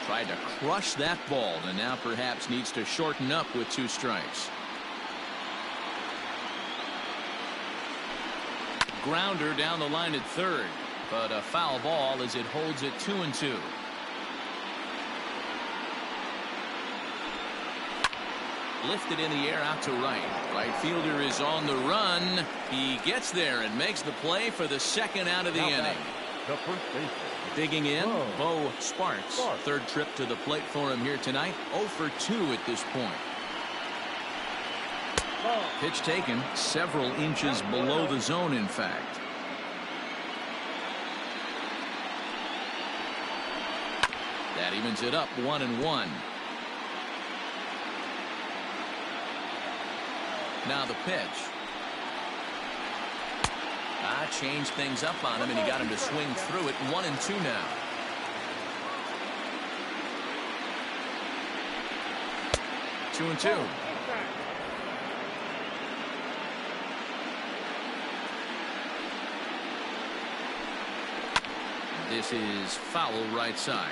Tried to crush that ball and now perhaps needs to shorten up with 2 strikes. Grounder down the line at third, but a foul ball as it holds it 2-2. Lifted in the air out to right. Right fielder is on the run. He gets there and makes the play for the second out of the inning. The first baseman. Digging in, Bo Sparks. Third trip to the plate for him here tonight. 0 for 2 at this point. Pitch taken several inches below the zone, in fact. That evens it up 1-1. Now the pitch. Changed things up on him, and he got him to swing through it. 1-2 now. Two and two. This is foul right side.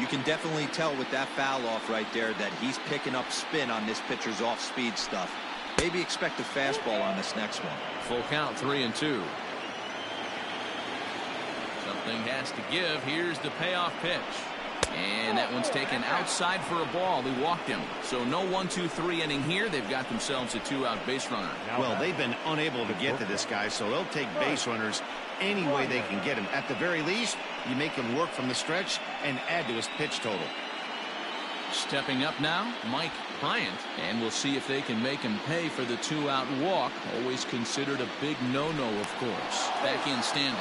You can definitely tell with that foul off right there that he's picking up spin on this pitcher's off-speed stuff. Maybe expect a fastball on this next one. Full count, 3-2. Something has to give. Here's the payoff pitch. And that one's taken outside for a ball. He walked him. So no 1-2-3 inning here. They've got themselves a 2-out base runner. Well, they've been unable to get to this guy, so they'll take base runners any way they can get him. At the very least, you make him work from the stretch and add to his pitch total. Stepping up now, Mike Bryant, and we'll see if they can make him pay for the 2-out walk. Always considered a big no-no, of course. Back in standing.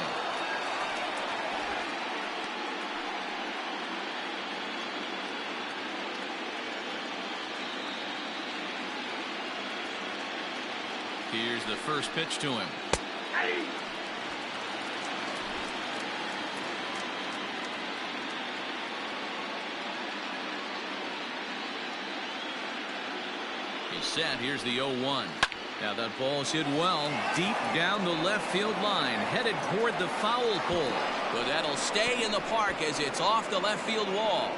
Here's the first pitch to him. He's set. Here's the 0-1. Now that ball's hit well deep down the left field line, headed toward the foul pole, but that'll stay in the park as it's off the left field wall.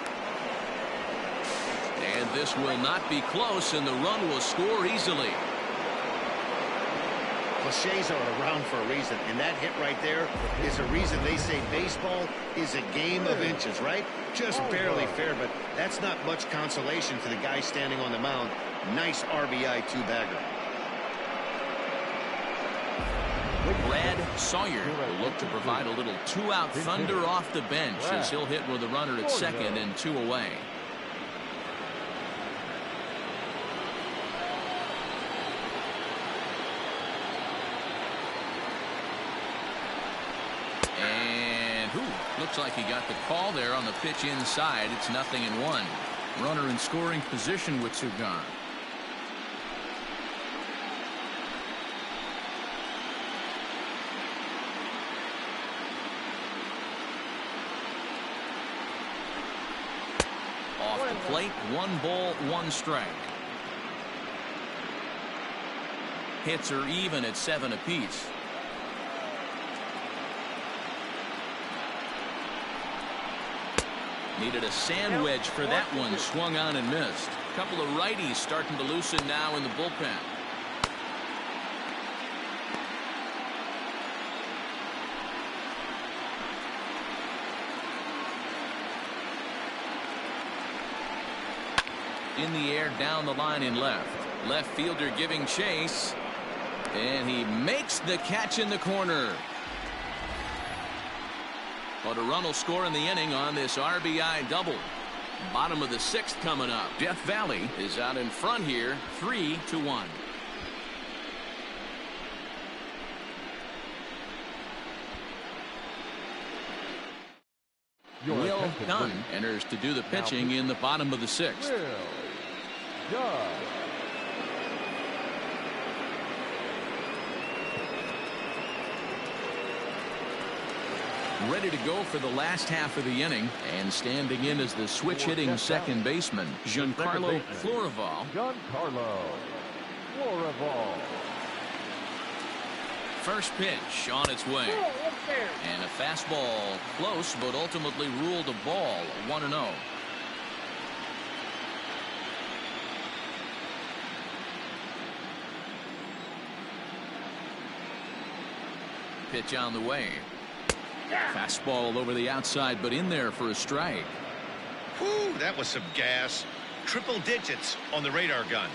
And this will not be close, and the run will score easily. Cliches are around for a reason, and that hit right there is a reason they say baseball is a game of inches, right? Just barely fair, but that's not much consolation to the guy standing on the mound. Nice RBI two-bagger. Brad Sawyer will look to provide a little 2-out thunder off the bench as he'll hit with a runner at second and 2 away. Looks like he got the call there on the pitch inside. It's 0-1. Runner in scoring position with 2 gone. Off the plate, 1 ball, 1 strike. Hits are even at 7 apiece. Needed a sand wedge for that one. Swung on and missed. A couple of righties starting to loosen now in the bullpen. In the air down the line in left. Left fielder giving chase. And he makes the catch in the corner. But a run will score in the inning on this RBI double. Bottom of the 6th coming up. Death Valley is out in front here, 3-1. Will Dunn enters to do the pitching in the bottom of the 6th. Will Dunn. Ready to go for the last half of the inning, and standing in as the switch-hitting second baseman, Giancarlo Florival. Giancarlo Florival. First pitch on its way. And a fastball close, but ultimately ruled a ball, 1-0. Pitch on the way. Fastball over the outside, but in there for a strike. Whew, that was some gas. Triple digits on the radar gun.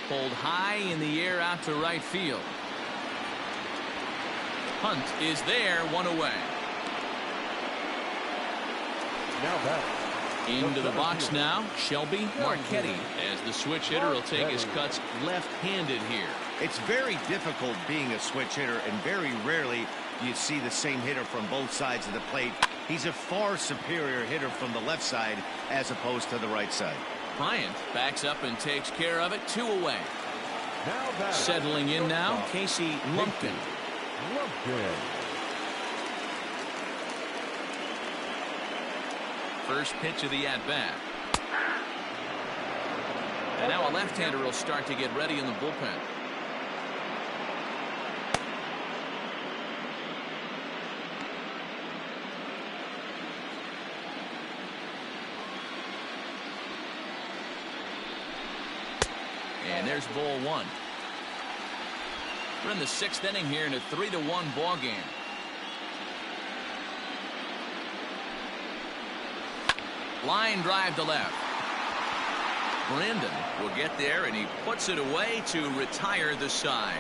Pulled high in the air out to right field. Hunt is there, 1 away. Now back. Into the box now, Shelby Marchetti, as the switch hitter will take his cuts left-handed here. It's very difficult being a switch hitter, and very rarely do you see the same hitter from both sides of the plate. He's a far superior hitter from the left side as opposed to the right side. Bryant backs up and takes care of it, 2 away. Settling in now, Casey Lumpkin. First pitch of the at-bat. And now a left-hander will start to get ready in the bullpen. And there's ball 1. We're in the 6th inning here in a 3-1 ball game. Line drive to left. Brandon will get there, and he puts it away to retire the side.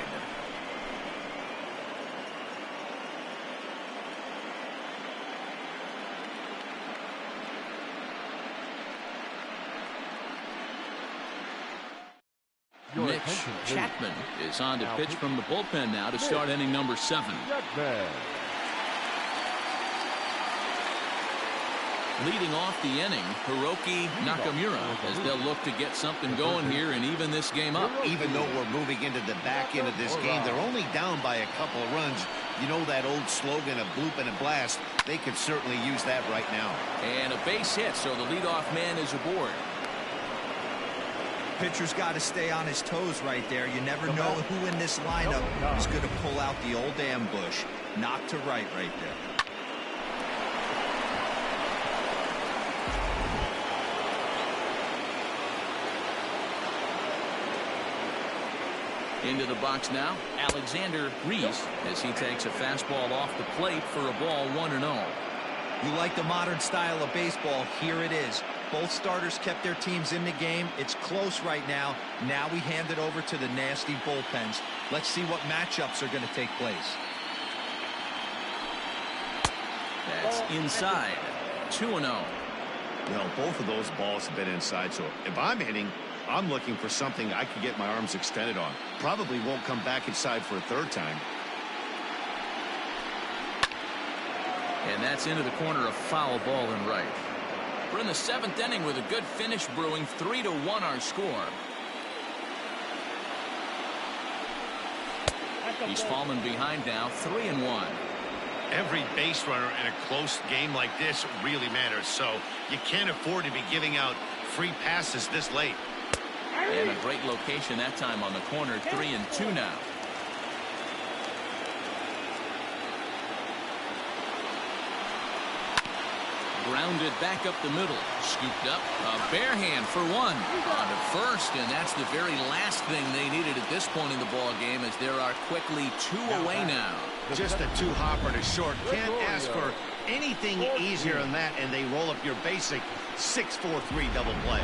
Mitch Chapman is on to pitch from the bullpen now to start inning number 7. Leading off the inning, Hiroki Nakamura, as they'll look to get something going here and even this game up. Even though we're moving into the back end of this game, they're only down by a couple of runs. You know that old slogan, a bloop and a blast. They could certainly use that right now. And a base hit, so the leadoff man is aboard. Pitcher's got to stay on his toes right there. You never know who in this lineup is going to pull out the old ambush. Knock to right there. Into the box now, Alexander Reese, as he takes a fastball off the plate for a ball, 1-0. You like the modern style of baseball, here it is. Both starters kept their teams in the game. It's close right now. Now we hand it over to the nasty bullpens. Let's see what matchups are going to take place. That's inside, 2-0. You know, both of those balls have been inside, so if I'm hitting, I'm looking for something I can get my arms extended on. Probably won't come back inside for a third time. And that's into the corner, a foul ball and right. We're in the 7th inning with a good finish brewing, 3-1 our score. He's fallen behind now, 3-1. Every base runner in a close game like this really matters, so you can't afford to be giving out free passes this late. And a great location that time on the corner, 3-2 now. Grounded back up the middle, scooped up, a bare hand for 1 on to first, and that's the very last thing they needed at this point in the ball game, as there are quickly 2 away now. Just a 2-hopper to short. Can't ask for anything easier than that, and they roll up your basic 6-4-3 double play.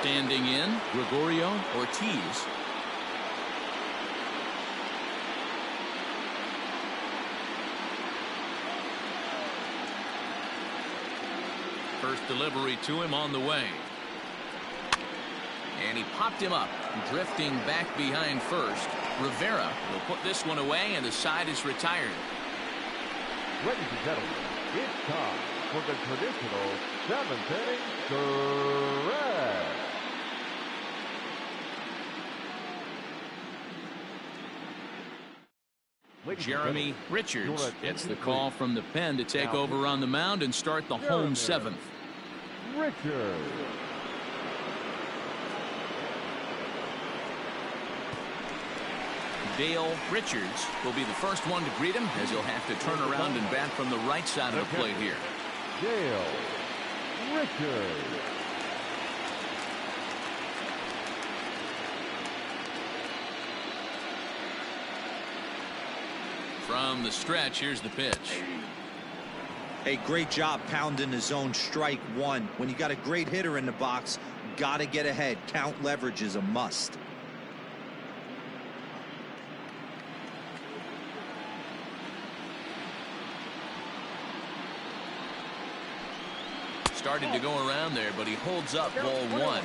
Standing in, Gregorio Ortiz. First delivery to him on the way. And he popped him up, drifting back behind first. Rivera will put this one away, and the side is retired. Ladies and gentlemen, it's time for the traditional 7th inning stretch. Jeremy Richards gets the call from the pen to take over on the mound and start the home 7th. Richards. Dale Richards will be the first one to greet him, as he'll have to turn around and bat from the right side of the plate here. Dale Richards. From the stretch, here's the pitch. Hey, great job pounding the zone. Strike one. When you got a great hitter in the box, got to get ahead. Count leverage is a must. Started to go around there, but he holds up ball 1.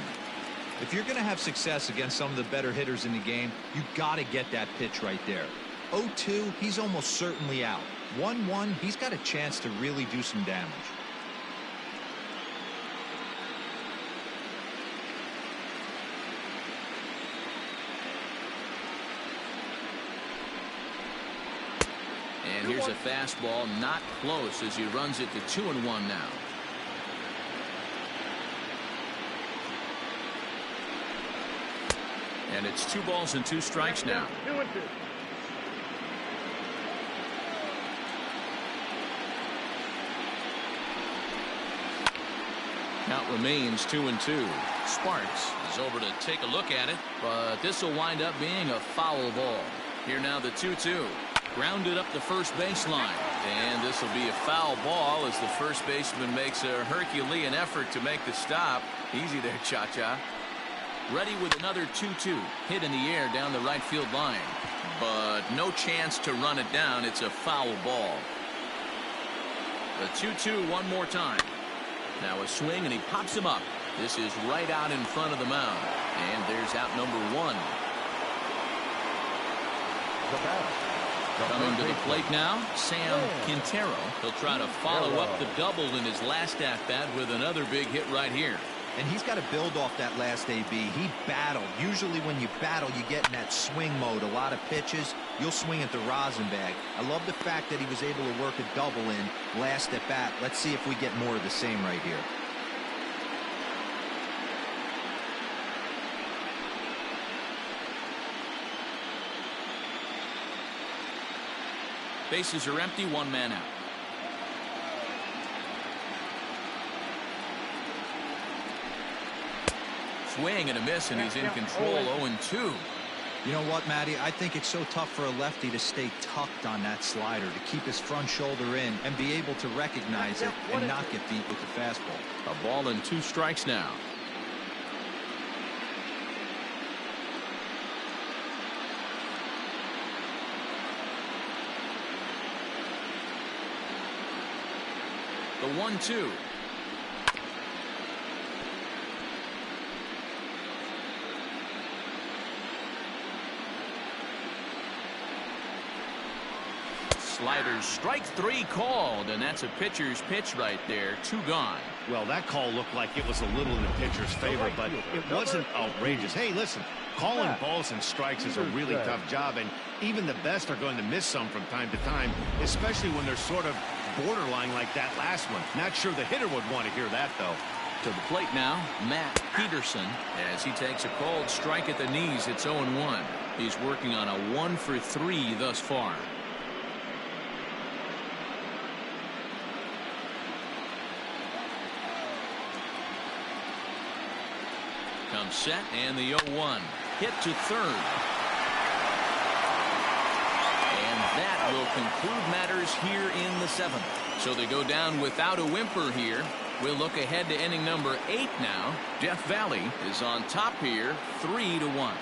If you're going to have success against some of the better hitters in the game, you got to get that pitch right there. 0-2, he's almost certainly out. 1-1, he's got a chance to really do some damage. And here's a fastball, not close, as he runs it to 2-1 now. And it's 2 balls and 2 strikes now. 2-2. Count remains 2-2. Sparks is over to take a look at it, but this will wind up being a foul ball. Here now the 2-2. Grounded up the first baseline. And this will be a foul ball as the first baseman makes a Herculean effort to make the stop. Easy there, Cha-Cha. Ready with another 2-2. Hit in the air down the right field line. But no chance to run it down. It's a foul ball. The 2-2 one more time. Now a swing, and he pops him up. This is right out in front of the mound. And there's out number 1. Coming to the plate now, Sam Quintero. He'll try to follow up the double in his last at-bat with another big hit right here. And he's got to build off that last AB. He battled. Usually when you battle, you get in that swing mode. A lot of pitches, you'll swing at the rosin bag. I love the fact that he was able to work a double in last at bat. Let's see if we get more of the same right here. Bases are empty, 1 man out. Swing and a miss, and he's in control. 0-2. You know what, Matty? I think it's so tough for a lefty to stay tucked on that slider, to keep his front shoulder in and be able to recognize it and not get beat with the fastball. A ball and 2 strikes now. The 1-2. Sliders, strike 3 called, and that's a pitcher's pitch right there. 2 gone. Well, that call looked like it was a little in the pitcher's favor, but it wasn't outrageous. Hey, listen, calling balls and strikes is a really tough job, and even the best are going to miss some from time to time, especially when they're sort of borderline like that last one. Not sure the hitter would want to hear that, though. To the plate now, Matt Peterson, as he takes a called strike at the knees. It's 0-1. He's working on a 1 for 3 thus far. Comes set, and the 0-1. Hit to third. And that will conclude matters here in the 7th. So they go down without a whimper here. We'll look ahead to inning number 8 now. Death Valley is on top here, 3-1.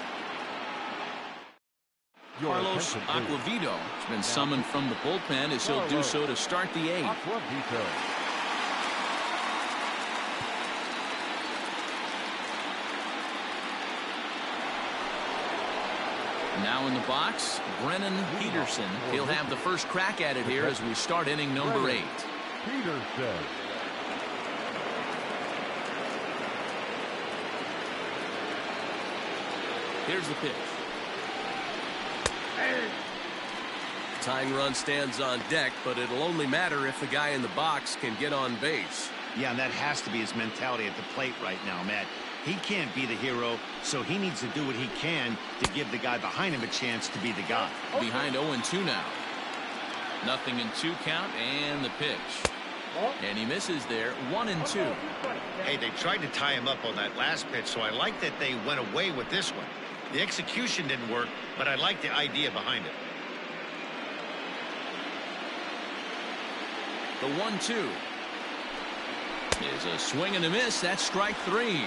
Carlos Aquavito has been summoned from the bullpen as he'll do so to start the 8th. Aquavito. Now in the box, Brennan Peterson. He'll have the first crack at it here as we start inning number 8. Peterson. Here's the pitch. Tying run stands on deck, but it'll only matter if the guy in the box can get on base. Yeah, and that has to be his mentality at the plate right now, Matt. He can't be the hero, so he needs to do what he can to give the guy behind him a chance to be the guy. Behind 0-2 now. 0-2 count, and the pitch. And he misses there, 1-2. Hey, they tried to tie him up on that last pitch, so I like that they went away with this one. The execution didn't work, but I like the idea behind it. The 1-2 is a swing and a miss. That's strike 3.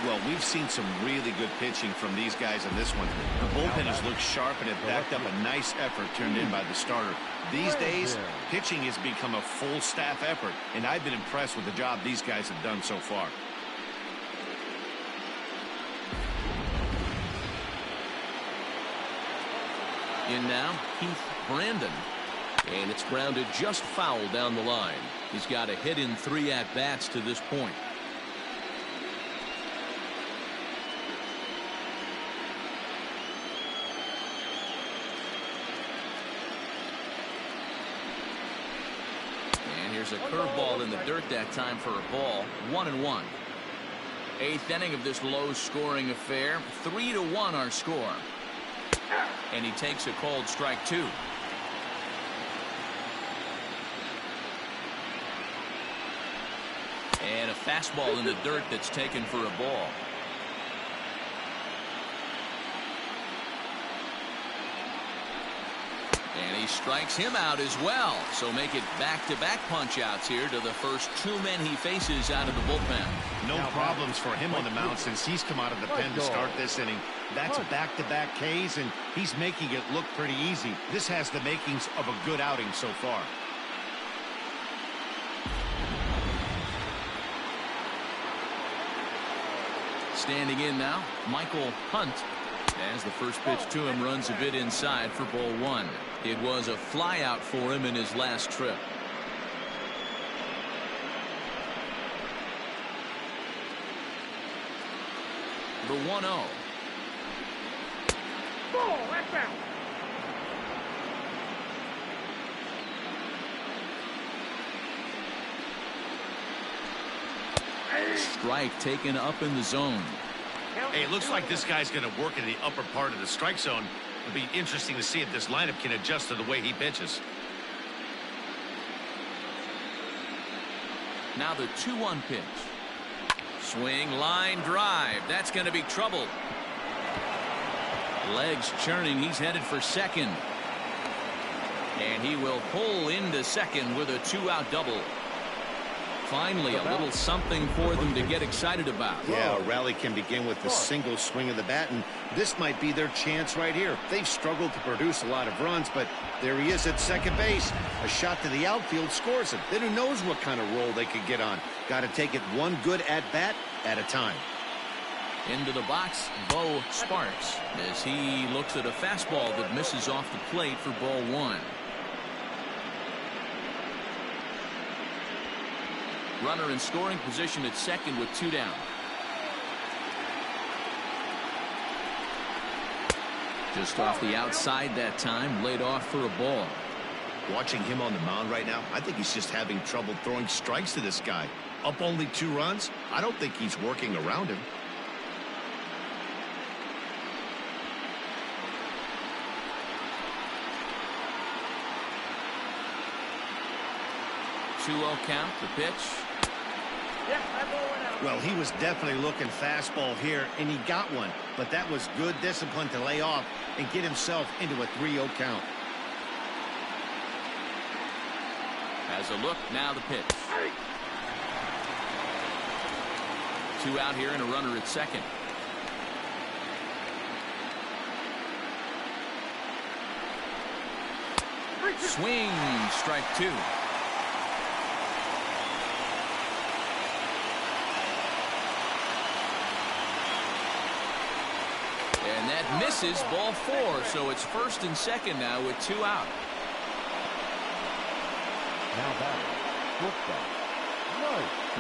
Well, we've seen some really good pitching from these guys in this one. The bullpen has looked sharp and have backed up a nice effort turned in by the starter. These days, pitching has become a full staff effort, and I've been impressed with the job these guys have done so far. In now, Keith Brandon. And it's grounded just foul down the line. He's got a hit in 3 at-bats to this point. And here's a curveball in the dirt that time for a ball. 1-1. 8th inning of this low-scoring affair. 3-1 our score. And he takes a called strike 2. And a fastball in the dirt that's taken for a ball. And he strikes him out as well. So make it back-to-back punch-outs here to the first 2 men he faces out of the bullpen. No problems for him on the mound since he's come out of the pen to start this inning. That's back-to-back Ks, and he's making it look pretty easy. This has the makings of a good outing so far. Standing in now, Michael Hunt. As the first pitch to him runs a bit inside for ball 1. It was a flyout for him in his last trip. The 1-0. Ball, that's out. Strike taken up in the zone. Hey, it looks like this guy's going to work in the upper part of the strike zone. It'll be interesting to see if this lineup can adjust to the way he pitches. Now the 2-1 pitch. Swing, line, drive. That's going to be trouble. Legs churning. He's headed for second. And he will pull into second with a 2-out double. Finally, a little something for them to get excited about. Yeah, a rally can begin with a single swing of the bat, and this might be their chance right here. They've struggled to produce a lot of runs, but there he is at second base. A shot to the outfield scores it. Then who knows what kind of roll they could get on. Got to take it one good at-bat at a time. Into the box, Bo Sparks, as he looks at a fastball that misses off the plate for ball 1. Runner in scoring position at second with 2 down. Just off the outside that time, laid off for a ball. Watching him on the mound right now, I think he's just having trouble throwing strikes to this guy. Up only 2 runs? I don't think he's working around him. Count, the pitch. Well, he was definitely looking fastball here, and he got one. But that was good discipline to lay off and get himself into a 3-0 count. Has a look, now the pitch. 2 out here and a runner at second. Swing, strike 2. And that misses, ball 4. So it's first and second now with 2 out. Now batter,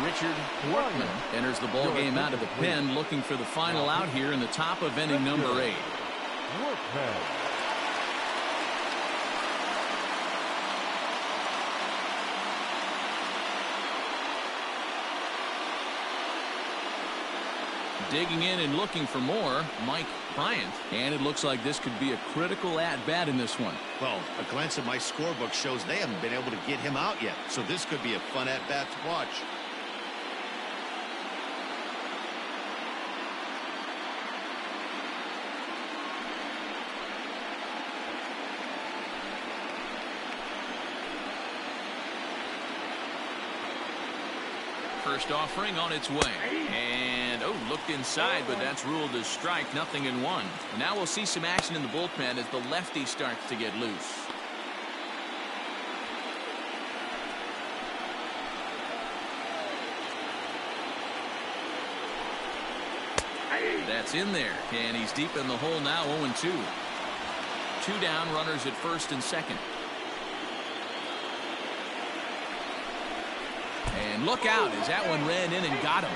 Richard Workman enters the ball game out of the pen, looking for the final out here in the top of inning number 8. Workman. Digging in and looking for more, Mike Bryant. And it looks like this could be a critical at-bat in this one. Well, a glance at my scorebook shows they haven't been able to get him out yet. So this could be a fun at-bat to watch. First offering on its way. And, looked inside, but that's ruled as strike, 0-1. Now we'll see some action in the bullpen as the lefty starts to get loose. That's in there, and he's deep in the hole now, 0-2. 2 down, runners at first and second. And look out as that one ran in and got him.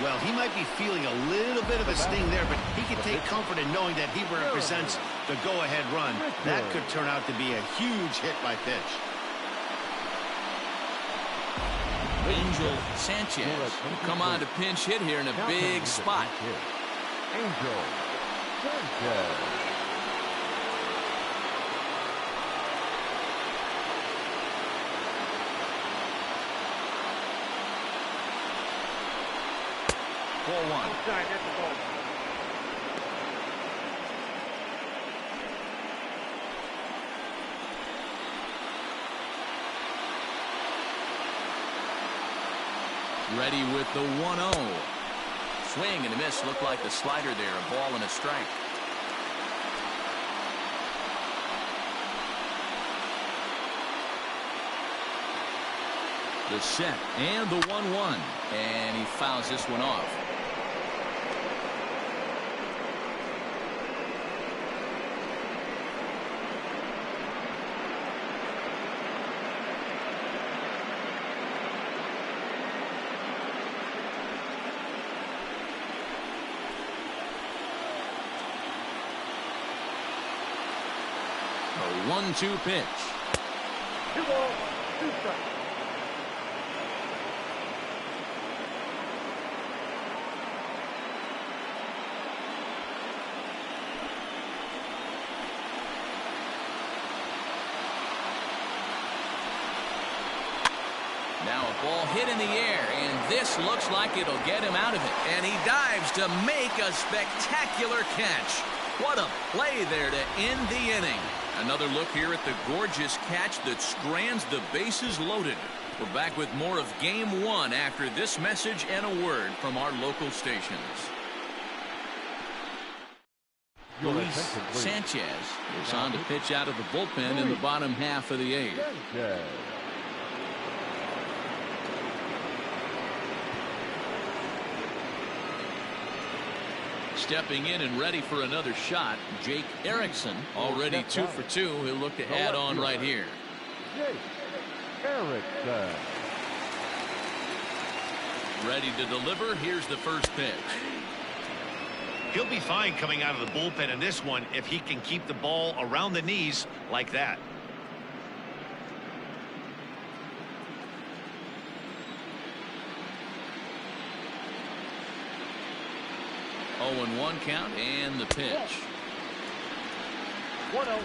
Well, he might be feeling a little bit of a sting there, but he can take comfort in knowing that he represents the go-ahead run. That could turn out to be a huge hit by pitch. Angel Sanchez will come on to pinch hit here in a big spot. Angel Sanchez. Ball 1. Outside, that's the ball. Ready with the 1-0. Swing and a miss. Looked like the slider there. A ball and a strike. The set and the 1-1. And he fouls this one off. A 1-2 pitch. 2 balls, 2 strikes. Now a ball hit in the air, and this looks like it'll get him out of it. And he dives to make a spectacular catch. What a play there to end the inning. Another look here at the gorgeous catch that strands the bases loaded. We're back with more of Game 1 after this message and a word from our local stations. Luis Sanchez is on to pitch out of the bullpen in the bottom half of the 8th. Stepping in and ready for another shot, Jake Erickson, already 2 for 2. He'll look to add on right here. Jake Erickson. Ready to deliver. Here's the first pitch. He'll be fine coming out of the bullpen in this one if he can keep the ball around the knees like that. Oh, and 1 count and the pitch. 1-0.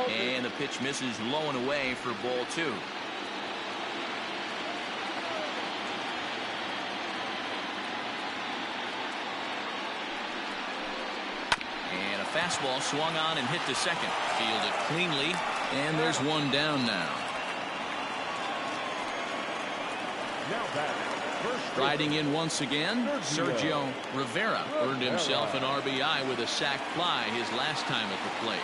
And the pitch misses low and away for ball 2. And a Fastball swung on and hit to second. Fielded cleanly, and there's one down now. Now back. Riding in once again, Sergio Rivera earned himself an RBI with a sac fly his last time at the plate.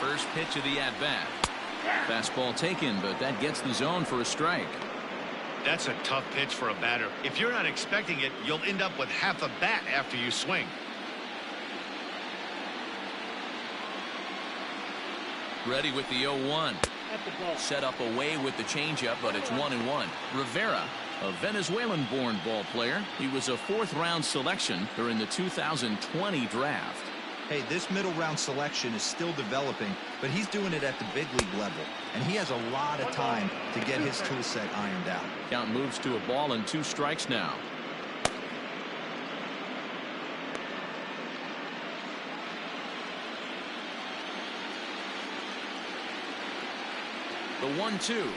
First pitch of the at-bat. Fastball taken, but that gets the zone for a strike. That's a tough pitch for a batter. If you're not expecting it, you'll end up with half a bat after you swing. Ready with the 0-1. Set up away with the changeup, but it's 1-1. Rivera, a Venezuelan-born ball player. He was a fourth-round selection during the 2020 draft. Hey, this middle round selection is still developing, but he's doing it at the big league level, and he has a lot of time to get his tool set ironed out. Count moves to a ball and 2 strikes now. The 1-2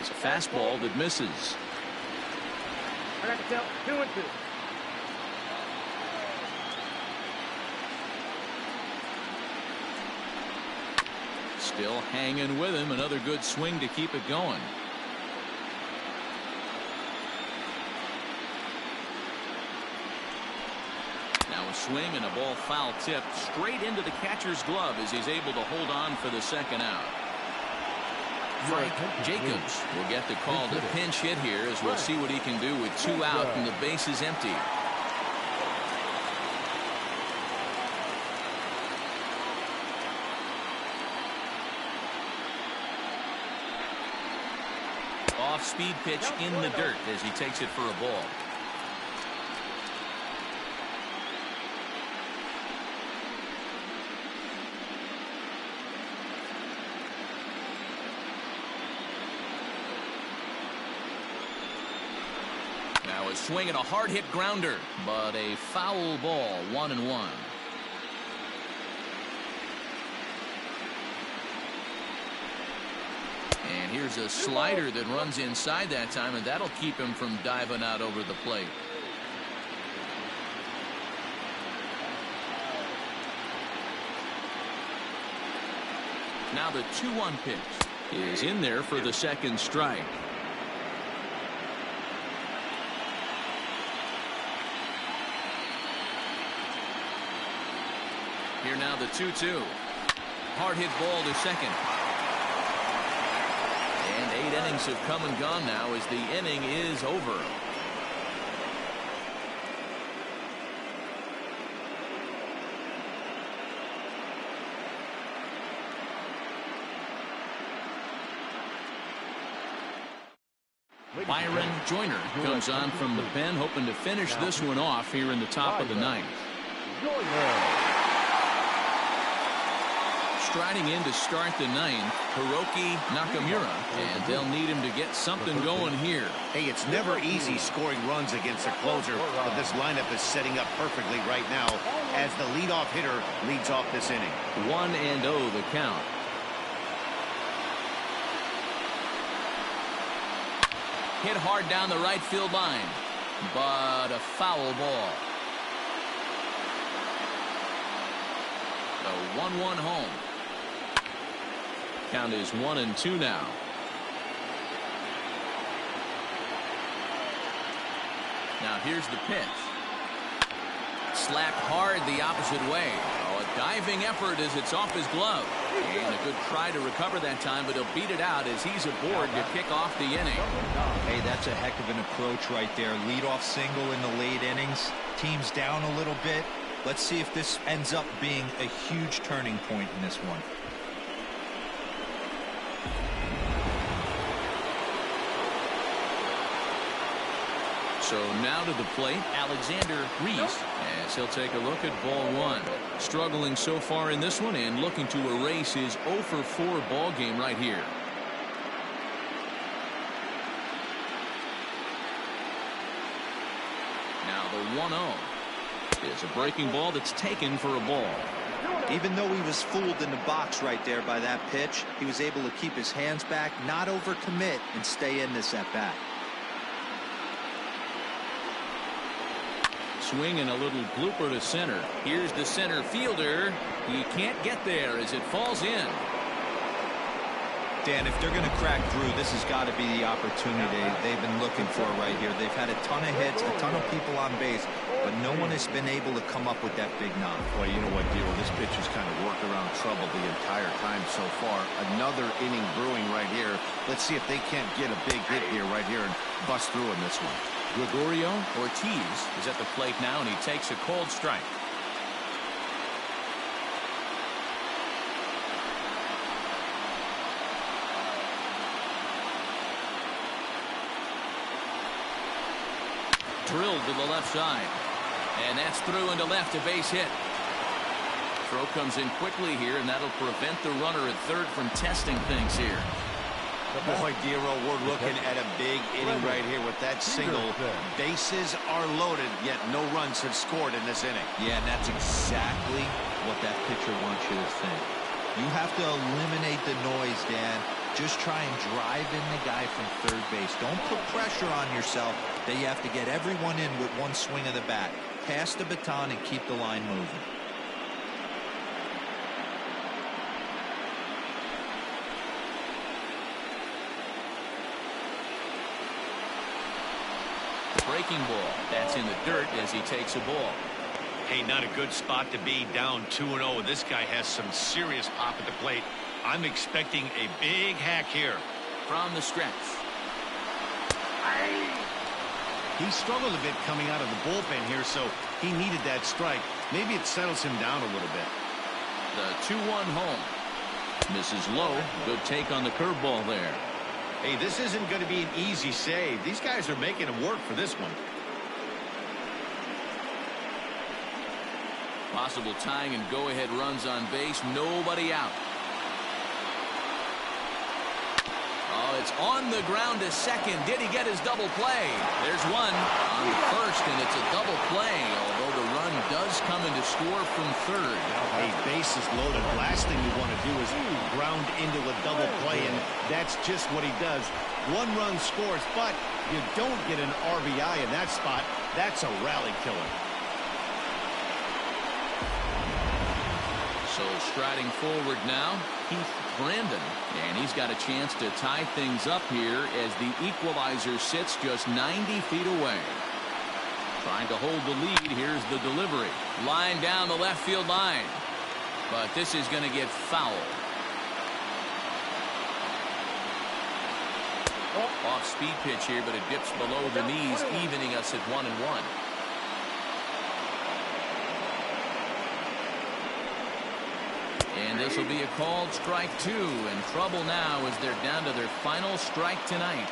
is a fastball that misses. I got to tell 2-2. Still hanging with him. Another good swing to keep it going. Now a swing and a ball foul tipped straight into the catcher's glove as he's able to hold on for the second out. Frank Jacobs will get the call to pinch hit here as we'll see what he can do with 2 out and the base is empty. Off-speed pitch in the dirt as he takes it for a ball. Now a swing and a hard hit grounder, but a foul ball. 1-1. And here's a slider that runs inside that time, and that'll keep him from diving out over the plate. Now the 2-1 pitch is in there for the second strike. Here now the 2-2. Hard hit ball to second. And 8 innings have come and gone now as the inning is over. Byron Joyner comes on from the pen, hoping to finish this one off here in the top of the 9th. Striding in to start the 9th, Hiroki Nakamura, and they'll need him to get something going here. Hey, it's never easy scoring runs against a closer, but this lineup is setting up perfectly right now as the leadoff hitter leads off this inning. 1-0 the count. Hit hard down the right field line, but a foul ball. The 1-1 home. Count is 1-2 now. Now here's the pitch. Slapped hard the opposite way. Oh, a diving effort as it's off his glove. And a good try to recover that time, but he'll beat it out as he's aboard to kick off the inning. Hey, that's a heck of an approach right there. Leadoff single in the late innings. Team's down a little bit. Let's see if this ends up being a huge turning point in this one. So now to the plate, Alexander Reese, as he'll take a look at ball 1. Struggling so far in this one and looking to erase his 0-for-4 ball game right here. Now the 1-0 is a breaking ball that's taken for a ball. Even though he was fooled in the box right there by that pitch, he was able to keep his hands back, not overcommit, and stay in this at bat. swing and a little blooper to center. Here's the center fielder. He can't get there as it falls in. Dan, if they're going to crack through, this has got to be the opportunity they've been looking for right here. They've had a ton of hits, a ton of people on base, but no one has been able to come up with that big knock. Boy, you know what, Dino? This pitch has kind of worked around trouble the entire time so far. Another inning brewing right here. Let's see if they can't get a big hit here right here and bust through in this one. Gregorio Ortiz is at the plate now, and he takes a cold strike. Drilled to the left side. And that's through into left, a base hit. Throw comes in quickly here, and that'll prevent the runner at third from testing things here. Boy, Dero, we're looking at a big inning right here with that single. Bases are loaded, yet no runs have scored in this inning. Yeah, and that's exactly what that pitcher wants you to think. You have to eliminate the noise, Dan. Just try and drive in the guy from third base. Don't put pressure on yourself that you have to get everyone in with one swing of the bat. Pass the baton and keep the line moving. Breaking ball. That's in the dirt as he takes a ball. Hey, not a good spot to be, down 2-0. This guy has some serious pop at the plate. I'm expecting a big hack here. From the stretch. He struggled a bit coming out of the bullpen here, so he needed that strike. Maybe it settles him down a little bit. The 2-1 home. Misses low. Good take on the curveball there. Hey, this isn't going to be an easy save. These guys are making him work for this one. Possible tying and go-ahead runs on base. Nobody out. Oh, it's on the ground to second. Did he get his double play? There's one on first, and it's a double play, although the run does come in to score from third. Hey, base is loaded. Last thing you want to do is ground into a double play, and that's just what he does. One run scores, but you don't get an RBI in that spot. That's a rally killer. So striding forward now, Keith Brandon, and he's got a chance to tie things up here as the equalizer sits just 90 feet away. Trying to hold the lead. Here's the delivery. Line down the left field line. But this is going to get foul. Off-speed pitch here, but it dips below the knees, evening us at 1-1. And this will be a called strike 2, and trouble now as they're down to their final strike tonight.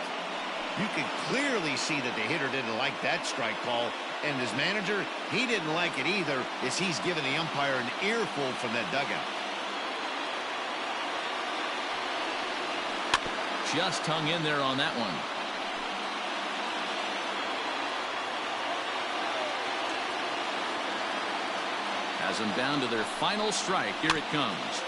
You could clearly see that the hitter didn't like that strike call, and his manager, he didn't like it either, as he's giving the umpire an earful from that dugout. Just hung in there on that one. Has them down to their final strike. Here it comes.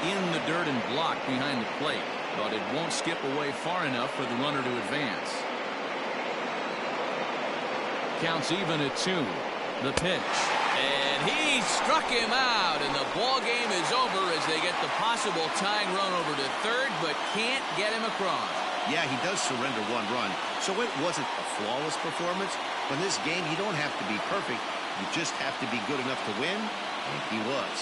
In the dirt and blocked behind the plate, but it won't skip away far enough for the runner to advance. Counts even at 2. The pitch. And he struck him out, and the ball game is over as they get the possible tying run over to third, but can't get him across. Yeah, he does surrender one run, so it wasn't a flawless performance. But in this game, you don't have to be perfect. You just have to be good enough to win, and he was.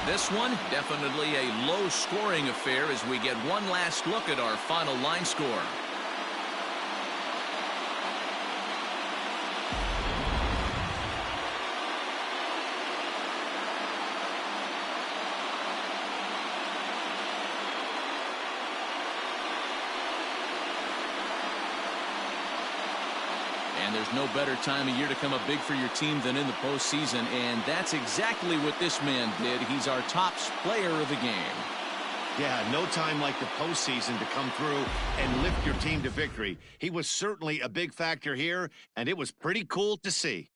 This one, definitely a low-scoring affair as we get one last look at our final line score. And there's no better time of year to come up big for your team than in the postseason, and that's exactly what this man did. He's our top player of the game. Yeah, no time like the postseason to come through and lift your team to victory. He was certainly a big factor here, and it was pretty cool to see.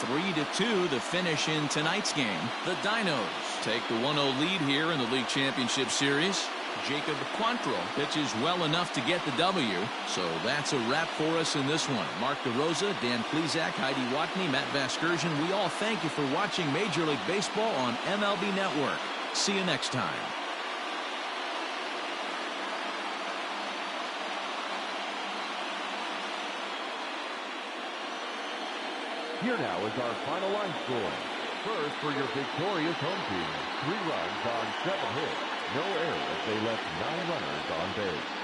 Three to 2 the finish in tonight's game. The Dinos take the 1-0 lead here in the league championship series. Jacob Quantrill pitches well enough to get the W. So that's a wrap for us in this one. Mark DeRosa, Dan Plesac, Heidi Watney, Matt Vasgersian, we all thank you for watching Major League Baseball on MLB Network. See you next time. Here now is our final line score. First for your victorious home team. 3 runs on 7 hits. No errors as they left 9 runners on base.